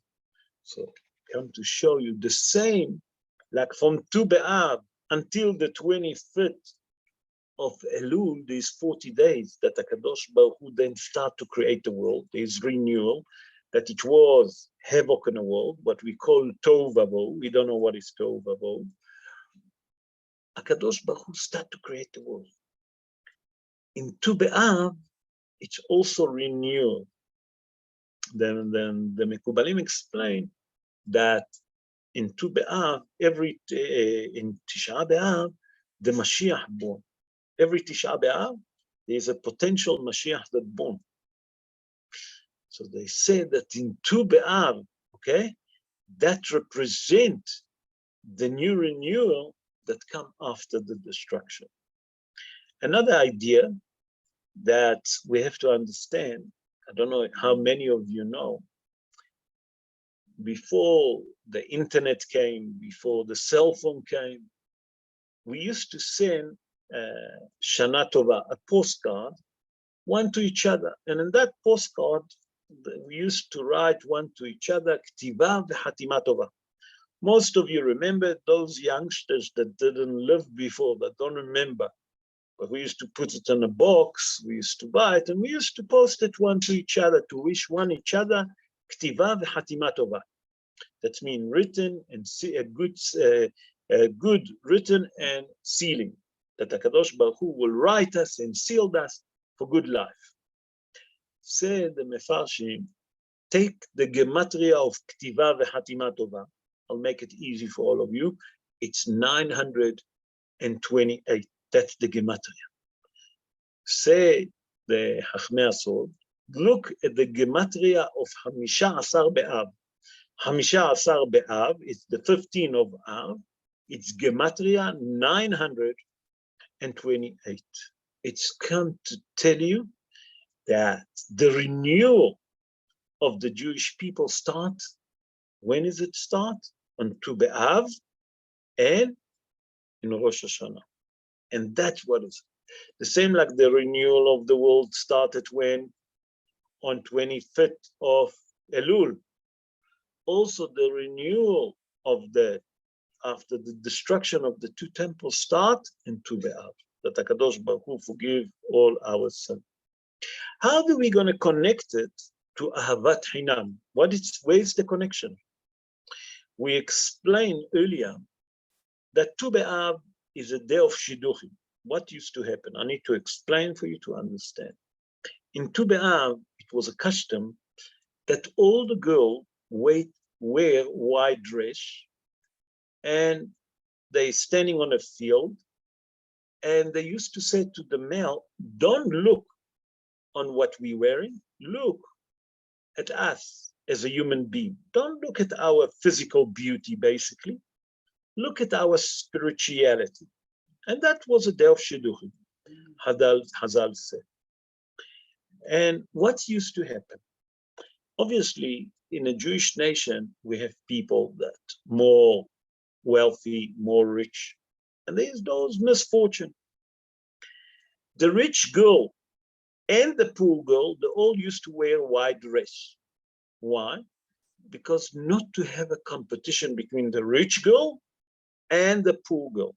So come to show you the same, like from Tu B'Av until the 25th of Elul, these 40 days that HaKadosh Baruch Hu then start to create the world. There is renewal, that it was havoc in the world, what we call Tohu Vavohu. We don't know what is Tohu Vavohu. HaKadosh Baruch Hu start to create the world. In Tu B'Av, it's also renewal. Then the Mekubalim explain that in Tu B'Av, in Tisha B'Av, the Mashiach born. Every Tisha B'Av, there is a potential Mashiach that born. So they say that in Tu B'Av, okay, that represent the new renewal that come after the destruction. Another idea that we have to understand, I don't know how many of you know, before the internet came, before the cell phone came, we used to send Shana Tova, a postcard, one to each other. And in that postcard, we used to write one to each other, Ktiva v'Hatima Tova. Most of you remember, those youngsters that didn't live before, that don't remember. But we used to put it in a box, we used to buy it, and we used to post it one to each other, to wish one each other, Ktiva v'Hatima Tova. That means written and a good written and sealing. That HaKadosh Baruch Hu will write us and seal us for good life. Say the Mefarshim, take the gematria of Ktiva veHatima Tova. I'll make it easy for all of you. It's 928. That's the gematria. Say the Chachmei Asod, look at the gematria of Hamisha Asar Be'av. Hamisha Asar Be'av, it's the 15th of Av. It's gematria 928. It's come to tell you that the renewal of the Jewish people starts. When does it start? On Tu B'Av and in Rosh Hashanah. And that's what is the same like the renewal of the world started when? On 25th of Elul. Also the renewal of after the destruction of the two temples start in Tu B'Av. That HaKadosh Baruch Hu forgive all our sins. How are we going to connect it to Ahavat Chinam? Where's the connection? We explained earlier that Tu B'Av is a day of Shidduchim. What used to happen? I need to explain for you to understand. In Tu B'Av, it was a custom that all the girls wear white dress, and they standing on a field, and they used to say to the male, don't look on what we're wearing, look at us as a human being. Don't look at our physical beauty, basically. Look at our spirituality. And that was a day of Shidduchim, Hazal said. And what used to happen? Obviously, in a Jewish nation, we have people that more wealthy, more rich, and there's those misfortune. The rich girl and the poor girl, they all used to wear white dress. Why? Because not to have a competition between the rich girl and the poor girl.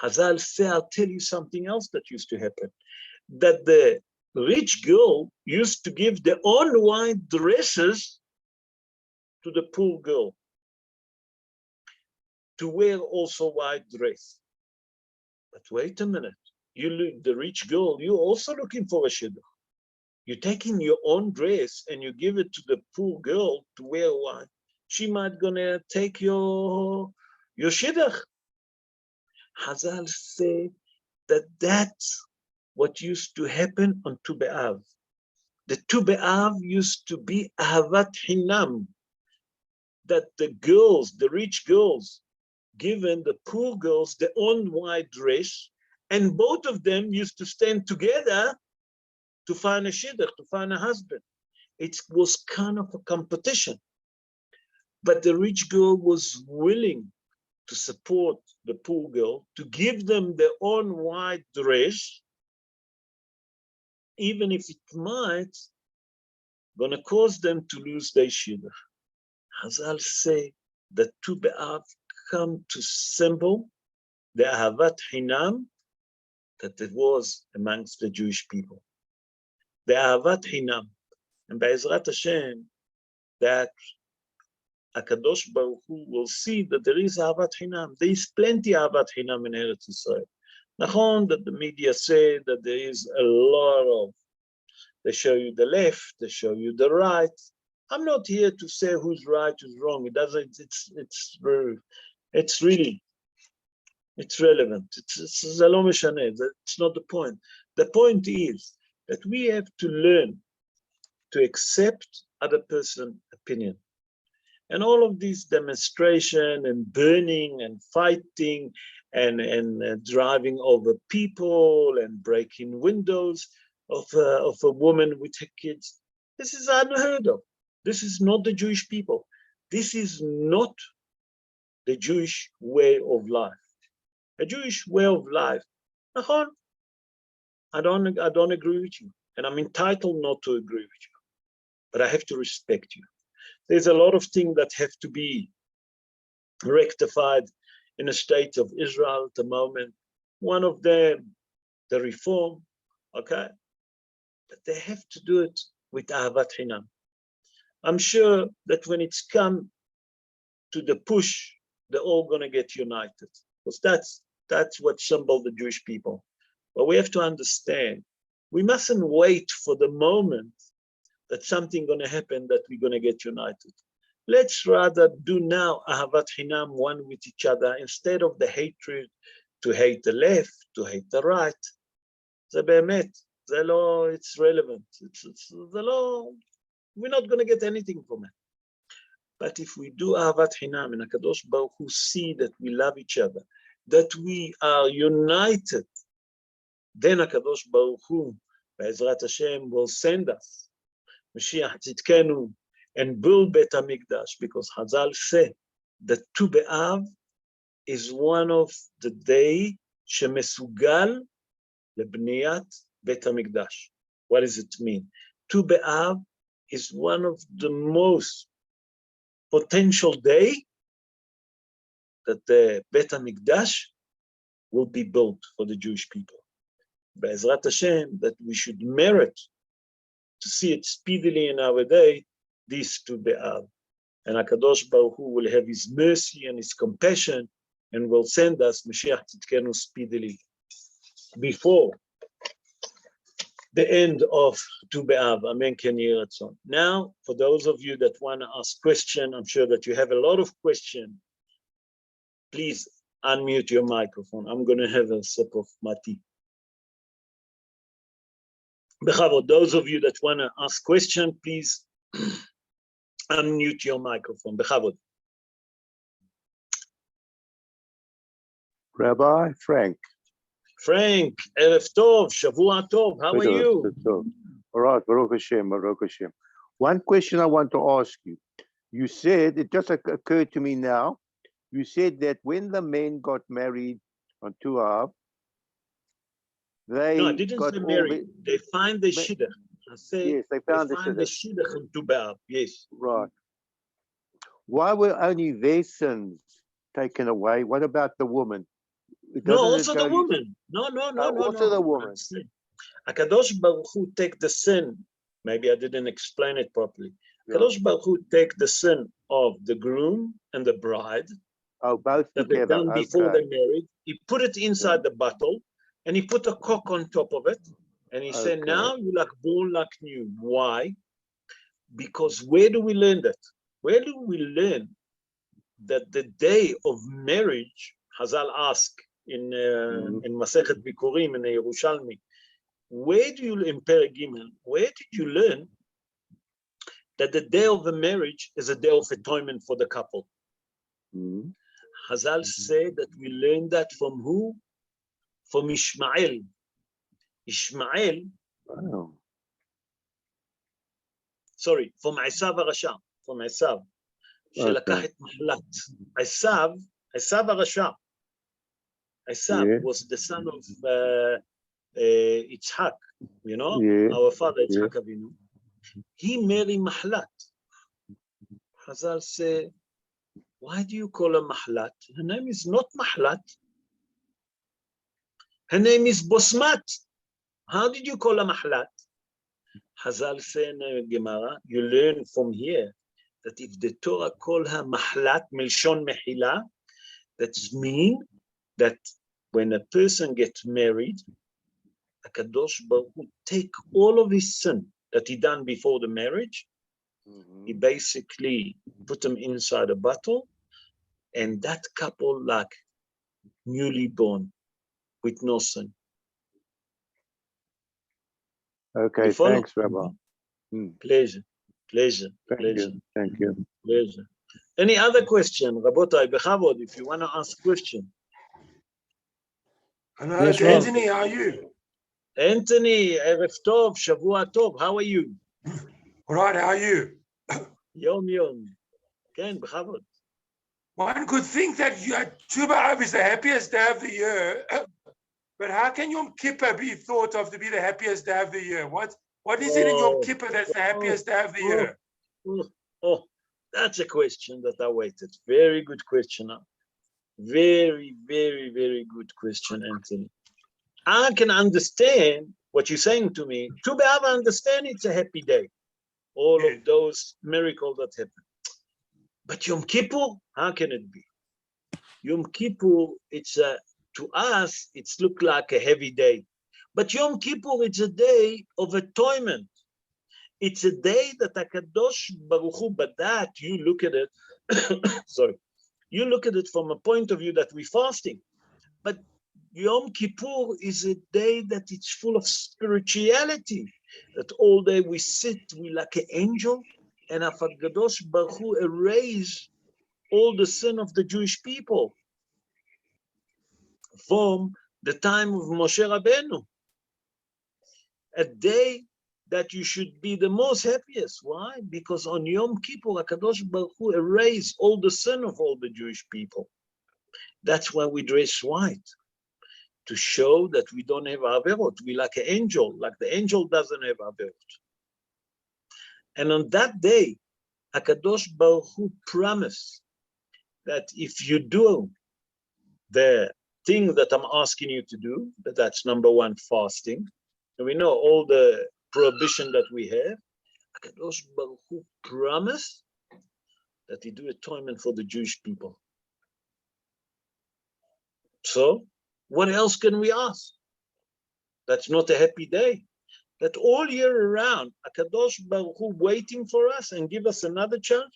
Hazal say, I'll tell you something else that used to happen. That the rich girl used to give their own white dresses to the poor girl to wear also white dress. But wait a minute, you look, the rich girl, you're also looking for a shidduch. You're taking your own dress and you give it to the poor girl to wear white. She might gonna take your shidduch. Hazal say that that's what used to happen on Tu B'Av. The Tu B'Av used to be Ahavat Chinam, that the girls, the rich girls, given the poor girls their own white dress, and both of them used to stand together to find a shidduch, to find a husband. It was kind of a competition. But the rich girl was willing to support the poor girl, to give them their own white dress, even if it might gonna cause them to lose their shidduch. Hazal say that Tu B'Av come to symbol the Ahavat Chinam that it was amongst the Jewish people. The Ahavat Chinam. And Be'ezrat Hashem, that HaKadosh Baruch Hu will see that there is Ahavat Chinam. There is plenty Ahavat Chinam in Eretz Yisrael. Nachon that the media say that there is a lot of, they show you the left, they show you the right. I'm not here to say who's right, who's wrong. It doesn't, it's really, it's relevant. It's not the point. The point is that we have to learn to accept other person's opinion. And all of this demonstration and burning and fighting and driving over people and breaking windows of a woman with her kids, this is unheard of. This is not the Jewish people. This is not the Jewish way of life. A Jewish way of life. I don't agree with you, and I'm entitled not to agree with you, but I have to respect you. There's a lot of things that have to be rectified in the state of Israel at the moment. One of them, the reform, okay? But they have to do it with Ahavat Chinam. I'm sure that when it's come to the push, they're all gonna get united. Because that's what symbolizes the Jewish people. But we have to understand, we mustn't wait for the moment that something going to happen, that we're going to get united. Let's rather do now Ahavat Chinam, one with each other, instead of the hatred, to hate the left, to hate the right. זה באמת, זה לא, it's relevant. זה לא, we're not going to get anything from it. But if we do Ahavat Chinam, and HaKadosh Baruch Hu see that we love each other, that we are united, then HaKadosh Baruch Hu, Be'ezrat Hashem, will send us Mashiach Tzidkenu and build Bet HaMikdash, because Chazal said that Tu Be'av is one of the day shemesugal lebniyat Bet HaMikdash. What does it mean? Tu Be'av is one of the most potential day that the Bet HaMikdash will be built for the Jewish people. Be'ezrat Hashem, that we should merit to see it speedily in our day, this Tu Be'av. And HaKadosh Baruch Hu will have his mercy and his compassion and will send us Mashiach Tzidkenu speedily before the end of Tu Be'av. Amen. Ken Yeh Ratzon. Now, for those of you that want to ask questions, I'm sure that you have a lot of questions. Please unmute your microphone. I'm going to have a sip of my tea. Bechavod, those of you that want to ask questions, please unmute your microphone. Bechavod. Rabbi Frank. Frank, Erev Tov, Shavua Tov, how are you? All right, Baruch Hashem, Baruch Hashem. One question I want to ask you. You said, it just occurred to me now, you said that when the men got married on Tu B'Av, they no, I didn't say married. They find the shidduch. I said yes, they found the shidduch in Tu B'Av. Yes. Right. Why were only their sins taken away? What about the woman? No, also the woman. No. Also the woman. HaKadosh Baruch Hu take the sin. Maybe I didn't explain it properly. HaKadosh Baruch Hu take the sin of the groom and the bride. Oh, both that together. They done before they married. He put it inside the bottle, and he put a cock on top of it, and he said, "Now you like born like new." Why? Because where do we learn that? Where do we learn that the day of marriage? Hazal ask in Masechet Bikurim in the Yerushalmi, where do you in Perek Gimel? Where did you learn that the day of the marriage is a day of atonement for the couple? Hazal said that we learned that from who? From Ishmael. Ishmael. Wow. Sorry, from Esav HaRasha. From Esav. שלקח את מחלת. Esav HaRasha. Esav was the son of Yitzhak, you know, our father Yitzhak Avinu. He married Mahlat. Hazal say, why do you call her Mahlat? Her name is not Mahlat. Her name is Bosmat. How did you call her Mahlat? Hazal say in Gemara, you learn from here that if the Torah call her Mahlat, Milshon Mehila, that means that when a person gets married, HaKadosh Baruch Hu take all of his sin that he done before the marriage, he basically put them inside a bottle, and that couple like newly born with no sin. Okay, thanks, Rabbi. Pleasure. Thank you. Pleasure. Any other question, Rabotai, Bechavod, if you want to ask question. Hello, yes, Anthony, how are you? Anthony, Erev Tov, Shavua Tov, how are you? All right, how are you? Yom. Ken, Bechavod. One could think that Tu B'Av is the happiest day of the year, but how can Yom Kippur be thought of to be the happiest day of the year? What is it in Yom Kippur that's the happiest day of the year? That's a question that I waited. Very good question. Very, very, very good question, Anthony. I can understand what you're saying to me. Tu B'Av, I understand it's a happy day. All of those miracles that happen. But Yom Kippur, how can it be? Yom Kippur, it's to us, it's look like a heavy day. But Yom Kippur, it's a day of atonement. It's a day that HaKadosh Baruch Hu, but that you look at it, sorry, you look at it from a point of view that we're fasting. But Yom Kippur is a day that it's full of spirituality, that all day we sit, we like an angel, and HaKadosh Baruch Hu erase all the sin of the Jewish people from the time of Moshe Rabbeinu. A day that you should be the most happiest. Why? Because on Yom Kippur, HaKadosh Baruch Hu erased all the sin of all the Jewish people. That's why we dress white, to show that we don't have Averot. We like an angel, like the angel doesn't have Averot. And on that day, HaKadosh Baruch Hu promised that if you do the thing that I'm asking you to do, that's number one, fasting. And we know all the prohibition that we have. HaKadosh Baruch Hu promised that he do atonement for the Jewish people. So, what else can we ask? That's not a happy day. That all year around, HaKadosh Baruch Hu waiting for us and give us another chance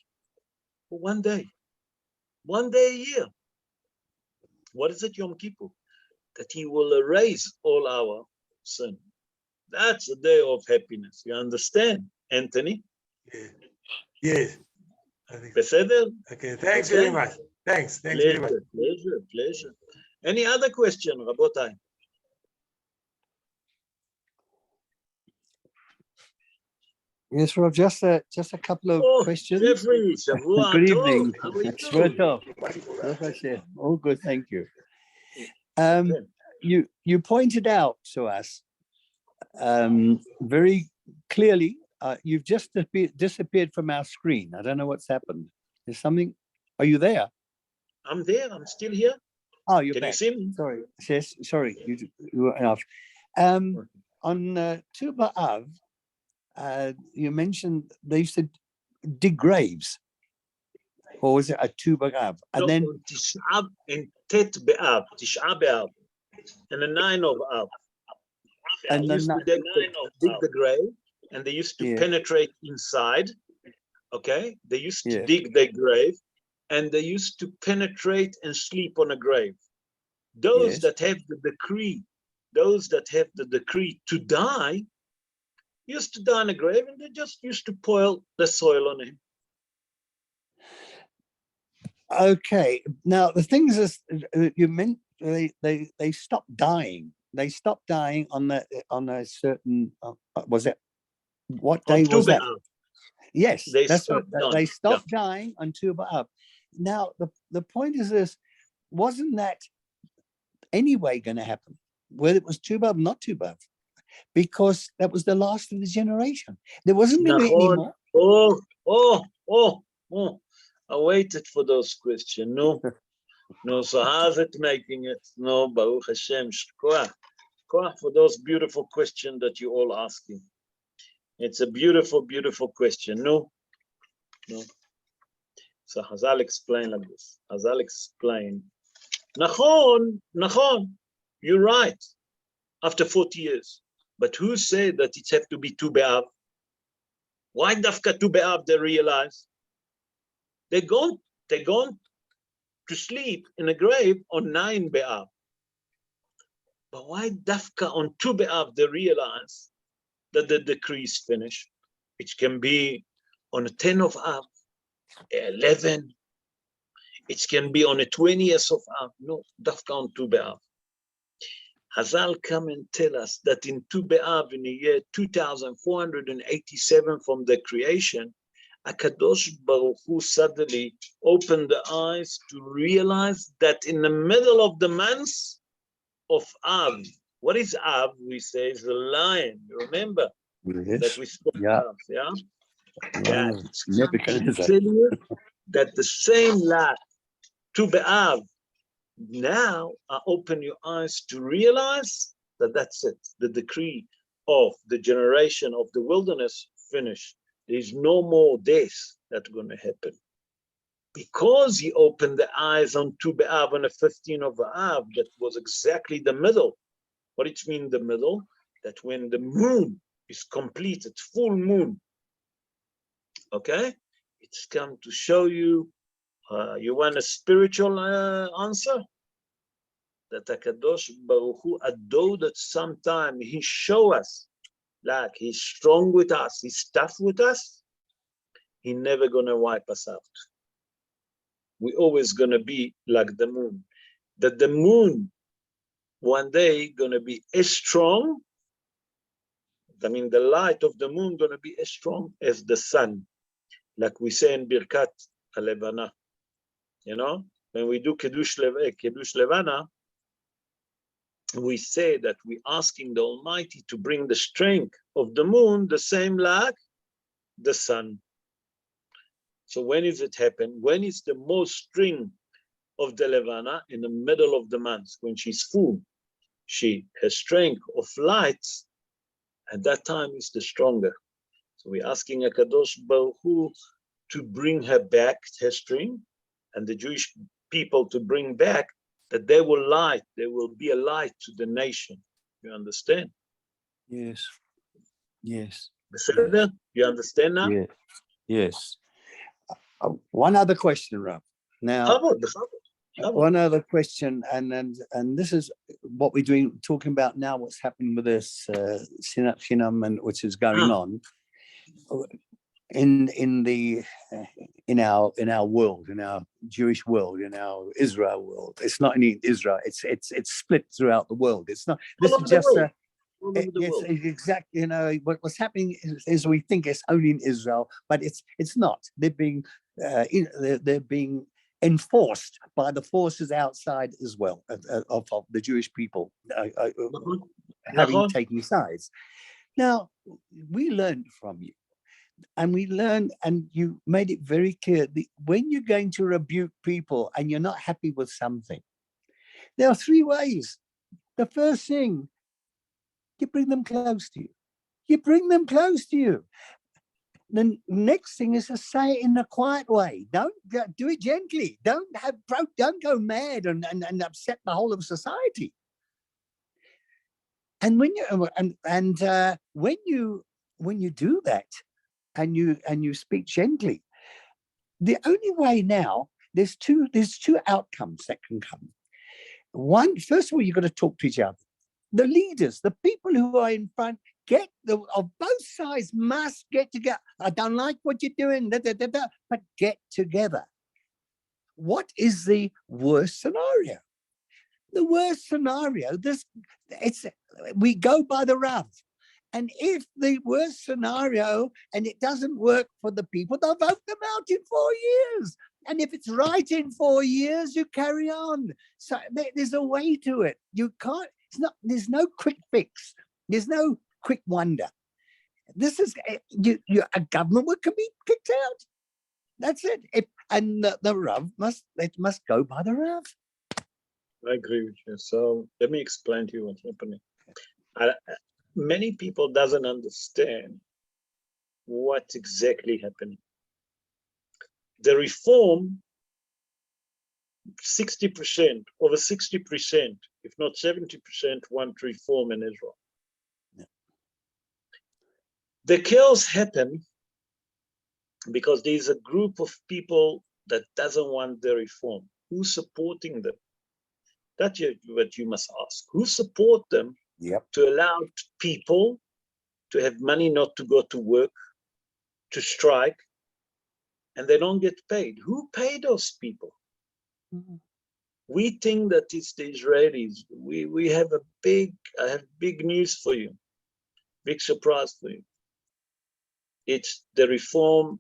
for one day a year. What is it, Yom Kippur? That he will erase all our sin. That's a day of happiness. You understand, Anthony? Yes. I think. Beseder? Okay, thanks very much. Thanks very much. Pleasure. Any other question, Rabotai? Yes, Rob, just a couple of questions. Jeffrey, Shavua Good Tov. evening. How are you? Shavua Tov. Baruch Hashem. All good, thank you. You pointed out to us very clearly, you've just disappeared from our screen. I don't know what's happened. There's something. Are you there? I'm there. I'm still here. Oh, you're Can back. you see me? Sorry. Yes, sorry. You were off. On Tu B'Av, you mentioned they used to dig graves. Or was it a Tu B'Av? And then Tisha and Tet Be'av, Tisha Be'av, and the 9 of Av. And they used to dig the grave, and they used to penetrate inside. Okay, they used to dig their grave, and they used to penetrate and sleep on a grave. Those that have the decree, to die, used to die in a grave, and they just used to pour the soil on him. Okay. Now the things is you meant they stopped dying. They stopped dying on a certain was it what day was that? Yes, that's right. They stopped dying on Tu B'Av. Now the point is this: wasn't that anyway going to happen, whether it was Tu B'Av, not Tu B'Av, because that was the last of the generation. There wasn't any more. I waited for those questions. No. So how's it making it? No, Baruch Hashem, Koach for those beautiful questions that you all asking. It's a beautiful, beautiful question. No. So Hazal explain like this. Hazal explain. Nachon, you're right. After 40 years. But who said that it have to be Tu B'Av? Why Dafka Tu B'Av they realize? They're going to sleep in a grave on 9 B'Av. But why Dafka on 2 B'Av they realize that the decree is finished? It can be on a 10 of Av, 11. It can be on a 20th of Av. No, Dafka on 2 B'Av. Hazal come and tell us that in Tu B'Av, in the year 2487 from the creation, HaKadosh Baruch Hu suddenly opened the eyes to realize that in the middle of the months of Av, what is Av? We say is the lion. You remember that we spoke about, tell you that the same light, Tu B'Av, now I open your eyes to realize that that's it. The decree of the generation of the wilderness finished. There's no more death that's going to happen. Because he opened the eyes on Tu B'Av on the 15th of Av, that was exactly the middle. What it means the middle? That when the moon is completed, full moon, Okay? It's come to show you, you want a spiritual answer? That HaKadosh Baruch Hu, although that sometime he show us, like he's strong with us, he's tough with us, he never gonna wipe us out. We always gonna be like the moon. That the moon one day gonna be as strong, I mean the light of the moon gonna be as strong as the sun, like we say in Birkat HaLevana. You know, when we do Kiddush Levana, we say that we're asking the Almighty to bring the strength of the moon the same like the sun. So when is it happen? When is the most strength of the Levana? In the middle of the month, when she's full, she has strength of light, at that time is the stronger. So we're asking HaKadosh Baruch Hu to bring her back, her strength, and the Jewish people to bring back that they will light, they will be a light to the nation. You understand? Yes. Yes. Beseder? You understand now? Yes. Yes. One other question, Rob. Now, Ahavat. one other question, and this is what we're doing, talking about now. What's happening with this Chinam and which is going on in our world, in our Jewish world, in our Israel world. It's not only Israel; it's split throughout the world. It's not. This is just a. It's exactly, you know, what's happening is we think it's only in Israel, but it's not. They're being they're being enforced by the outside as well of the Jewish people taking sides. Now, we learned from you, and you made it very clear that when you're going to rebuke people and you're not happy with something, there are three ways. The first thing, you bring them close to you. You bring them close to you. The next thing is to say it in a quiet way. Don't do it gently. Don't go mad and upset the whole of society. And when you do that, and you speak gently, the only way now, there's two outcomes that can come. One, first of all, you've got to talk to each other. The leaders, the people who are in front, of both sides must get together. I don't like what you're doing, but get together. What is the worst scenario? The worst scenario, we go by the Rav. And if the worst scenario and it doesn't work for the people, they'll vote them out in 4 years. And if it's right in 4 years, you carry on. So there's a way to it. You can't. There's no quick fix. There's no quick wonder. This is a government can be kicked out. That's it. And the Rav must go by the Rav. I agree with you. So let me explain to you what's happening. Many people doesn't understand what's exactly happening. The reform, 60%, over 60%, if not 70%, want reform in Israel. Yeah. The chaos happen because there's a group of people that doesn't want the reform. Who's supporting them? That's what you must ask. Who support them? Yep. To allow people to have money not to go to work, to strike, and they don't get paid. Who paid those people? Mm-hmm. We think that it's the Israelis. We have I have big news for you, big surprise for you. It's the reform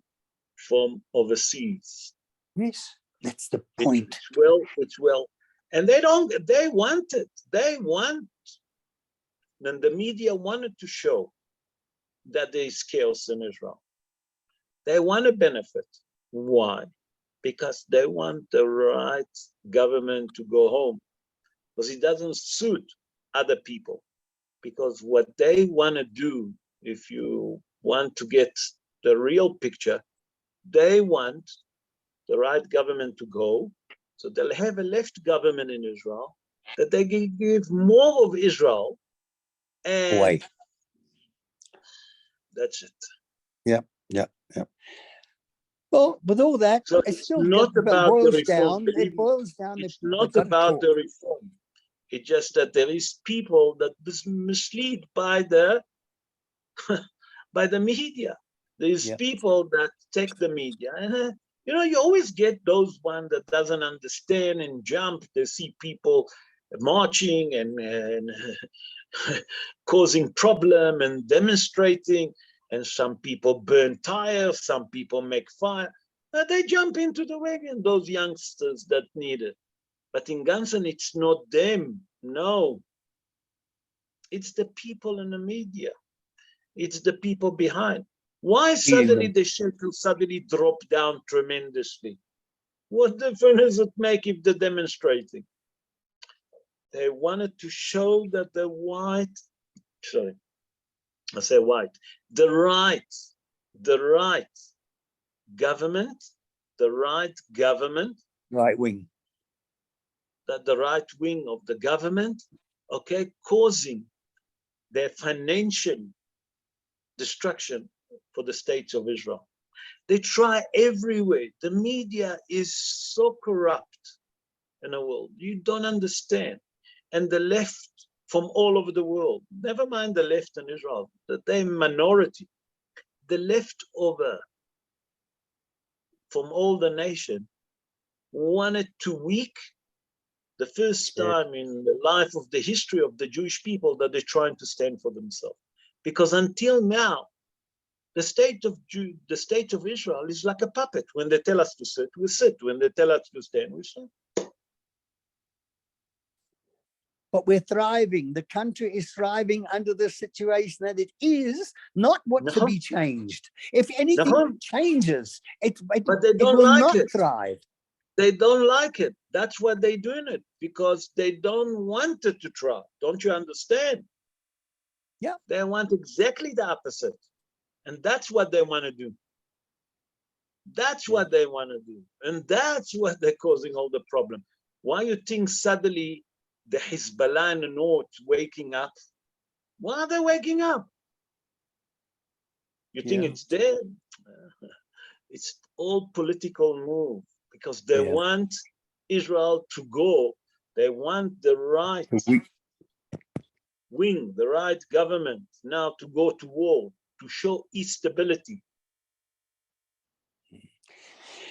from overseas. Yes, that's the point. It's well. And they want it. They want. Then the media wanted to show that there is chaos in Israel. They want to benefit. Why? Because they want the right government to go home. Because it doesn't suit other people. Because what they want to do, if you want to get the real picture, they want the right government to go. So they'll have a left government in Israel that they give more of Israel. And that's it. Yeah. Well, with all that, So it it's still not about the boils reform. down. Believe It me, boils down. it's They've not got to about talk. the reform. It's just that there is people that is misled by the by the media. There's Yeah. people that take the media, and you know, you always get those one that doesn't understand and jump. They see people marching and causing problem and demonstrating, and some people burn tires, some people make fire. They jump into the wagon, those youngsters that need it. But in Gansen, it's not them. No, it's the people in the media. It's the people behind. Why suddenly the shekel suddenly dropped down tremendously? What difference does it make if they're demonstrating? They wanted to show that the white, sorry, I say white, the right government, Right wing. that the right wing of the government, okay, causing their financial destruction for the state of Israel. They try everywhere. The media is so corrupt in the world. You don't understand. And the left from all over the world, never mind the left in Israel, that they're minority. The leftover from all the nation wanted to weak the first time in the life of the history of the Jewish people that they're trying to stand for themselves. Because until now, the state of Israel is like a puppet. When they tell us to sit, we sit. When they tell us to stand, we stand. But we're thriving. The country is thriving under the situation that it is, not what to be changed. If anything changes, it but they don't will like not it. thrive. They don't like it. That's why they're doing it, because they don't want it to thrive. Don't you understand? Yeah. They want exactly the opposite. And that's what they want to do. That's what they want to do. And that's what they're causing all the problem. Why you think suddenly the Hezbollah in the north waking up? Why are they waking up? You think it's dead? It's all political move, because they want Israel to go. They want the right wing, the right government now to go to war, to show instability.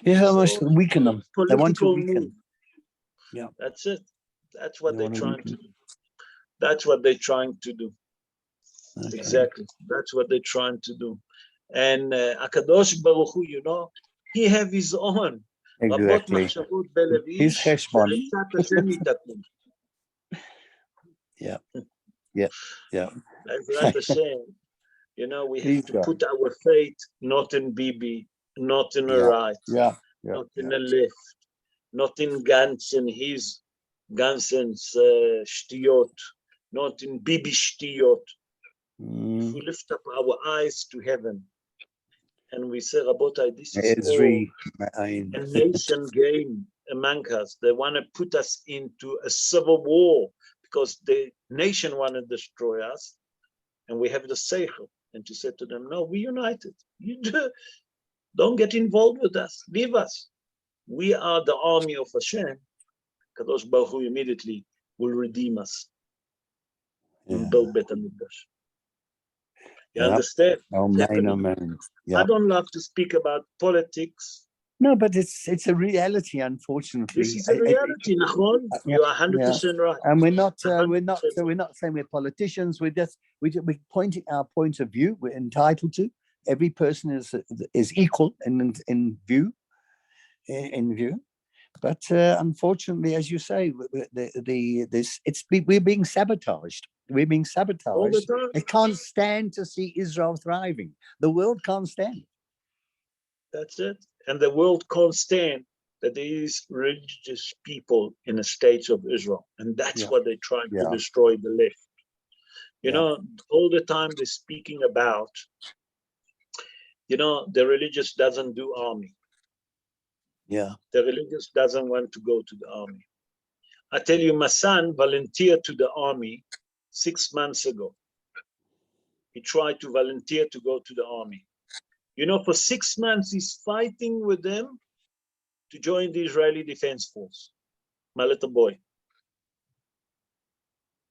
Yeah, almost weaken them. They want to weaken. Move. Yeah, that's it. That's what they're trying to do. That's what they're trying to do. Okay. Exactly. That's what they're trying to do. And Akadosh Baruch Hu, you know, he have his own. Exactly. His cheshbon. Yeah. Yeah. Yeah. You know, we have to put our faith not in Bibi, not in the right, not in the left, not in Gansen's shtiyot, not in Bibi shtiyot. If we lift up our eyes to heaven and we say, Rabotai, this is all a nation game among us. They want to put us into a civil war because the nation want to destroy us, and we have the seichel, and to say to them, no, we united. You don't get involved with us. Leave us. We are the army of Hashem. Kadosh Baruch Hu immediately will redeem us and build Bet HaMikdash. You understand? Amen. I don't love to speak about politics. No, but it's a reality, unfortunately. This is a reality, Nachon. You are 100% right. And we're not saying we're politicians. We're pointing our point of view. We're entitled to. Every person is equal in view. But unfortunately, as you say, we're being sabotaged. We're being sabotaged. All the time. They can't stand to see Israel thriving. The world can't stand. That's it. And the world can't stand that there is religious people in the states of Israel. And that's what they're trying to destroy the left. You know, all the time they're speaking about, you know, the religious doesn't do army. Yeah. The religious doesn't want to go to the army. I tell you, my son volunteered to the army 6 months ago. He tried to volunteer to go to the army. You know, for 6 months, he's fighting with them to join the Israeli Defense Force, my little boy.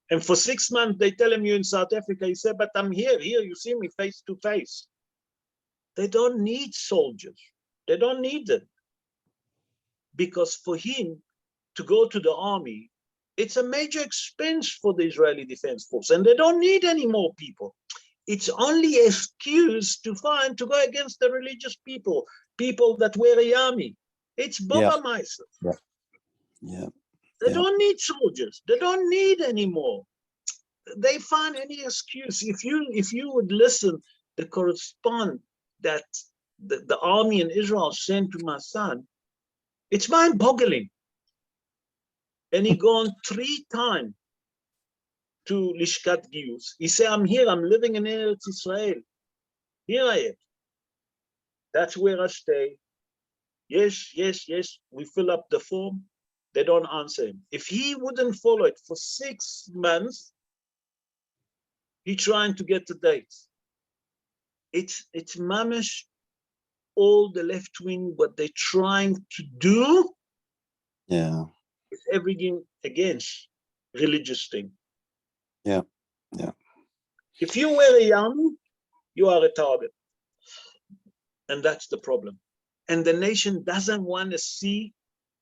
And for 6 months, they tell him, you're in South Africa. He said, but I'm here, you see me face to face. They don't need soldiers. They don't need them. Because for him to go to the army, it's a major expense for the Israeli Defense Force, and they don't need any more people. It's only an excuse to find to go against the religious people that wear a yami. It's Bogomeister. Yeah. They don't need soldiers. They don't need any more. They find any excuse. If you would listen, the correspondent that the army in Israel sent to my son, it's mind-boggling. And he gone 3 times to Lishkat Giyus. He said, I'm here, I'm living in Eretz Israel. Here I am. That's where I stay. Yes. We fill up the form. They don't answer him. If he wouldn't follow it for 6 months, he trying to get the dates. It's mamish, all the left wing, what they're trying to do. Yeah. It's everything against religious thing. Yeah. If you wear a yami, you are a target. And that's the problem. And the nation doesn't want to see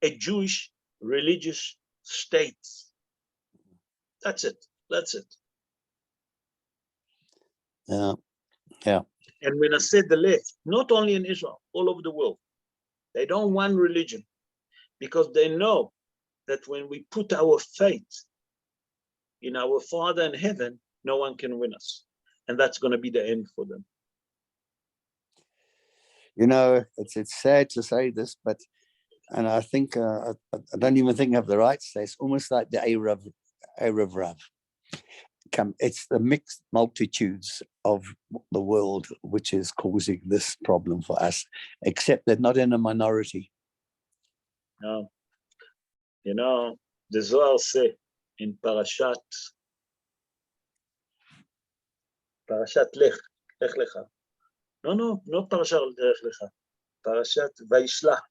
a Jewish religious state. That's it. Yeah. And when I said the left, not only in Israel, all over the world, they don't want religion because they know that when we put our faith in our Father in heaven, no one can win us. And that's going to be the end for them. You know, it's sad to say this, but, and I think, I don't even think I have the right to say, it's almost like the Erev Rav. It's the mixed multitudes of the world which is causing this problem for us, except they're not in a minority. No. You know, the Zohar say in Parashat Lech Lecha. No, not Parashat Lech Lecha. Parashat Vayishlach.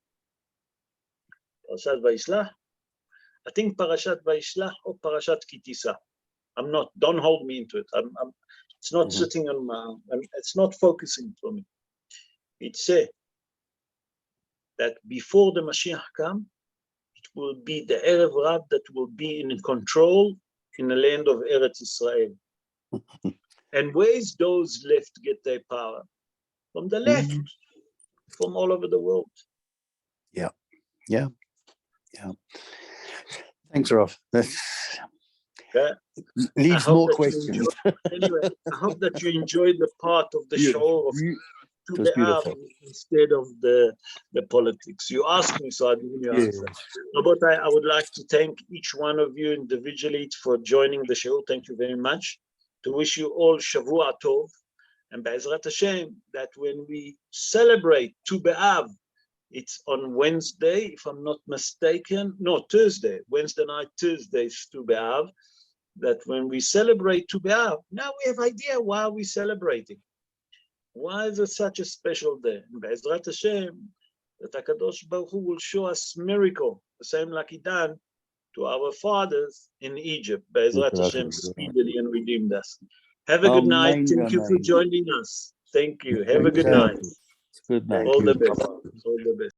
Parashat Vayishlach. I think Parashat Vayishlach or Parashat Kitisa. I'm not. Don't hold me into it. It's not sitting on my. It's not focusing for me. It says that before the Mashiach come, it will be the Erev Rav that will be in control in the land of Eretz Israel. And where is those left get their power? From the left, from all over the world. Yeah. Thanks, Rav. Leaves more questions. Anyway, I hope that you enjoyed the part of the show of it was beautiful instead of the politics. You asked me, so I give you an answer. But I would like to thank each one of you individually for joining the show. Thank you very much. To wish you all Shavua Tov, and Be'ezrat Hashem, that when we celebrate Tu Be'av, it's on Wednesday, if I'm not mistaken. No, Thursday. Wednesday night, Thursday is Tu Be'av. That when we celebrate Tu Be'av, now we have idea why we're celebrating. Why is it such a special day? And Be'ezrat Hashem, that HaKadosh Baruch Hu will show us miracle, the same like He done to our fathers in Egypt. Be'ezrat Hashem speedily and redeemed us. Have a good night. Thank you for joining us. Thank you. Have a good night. Good night. All the best. All the best.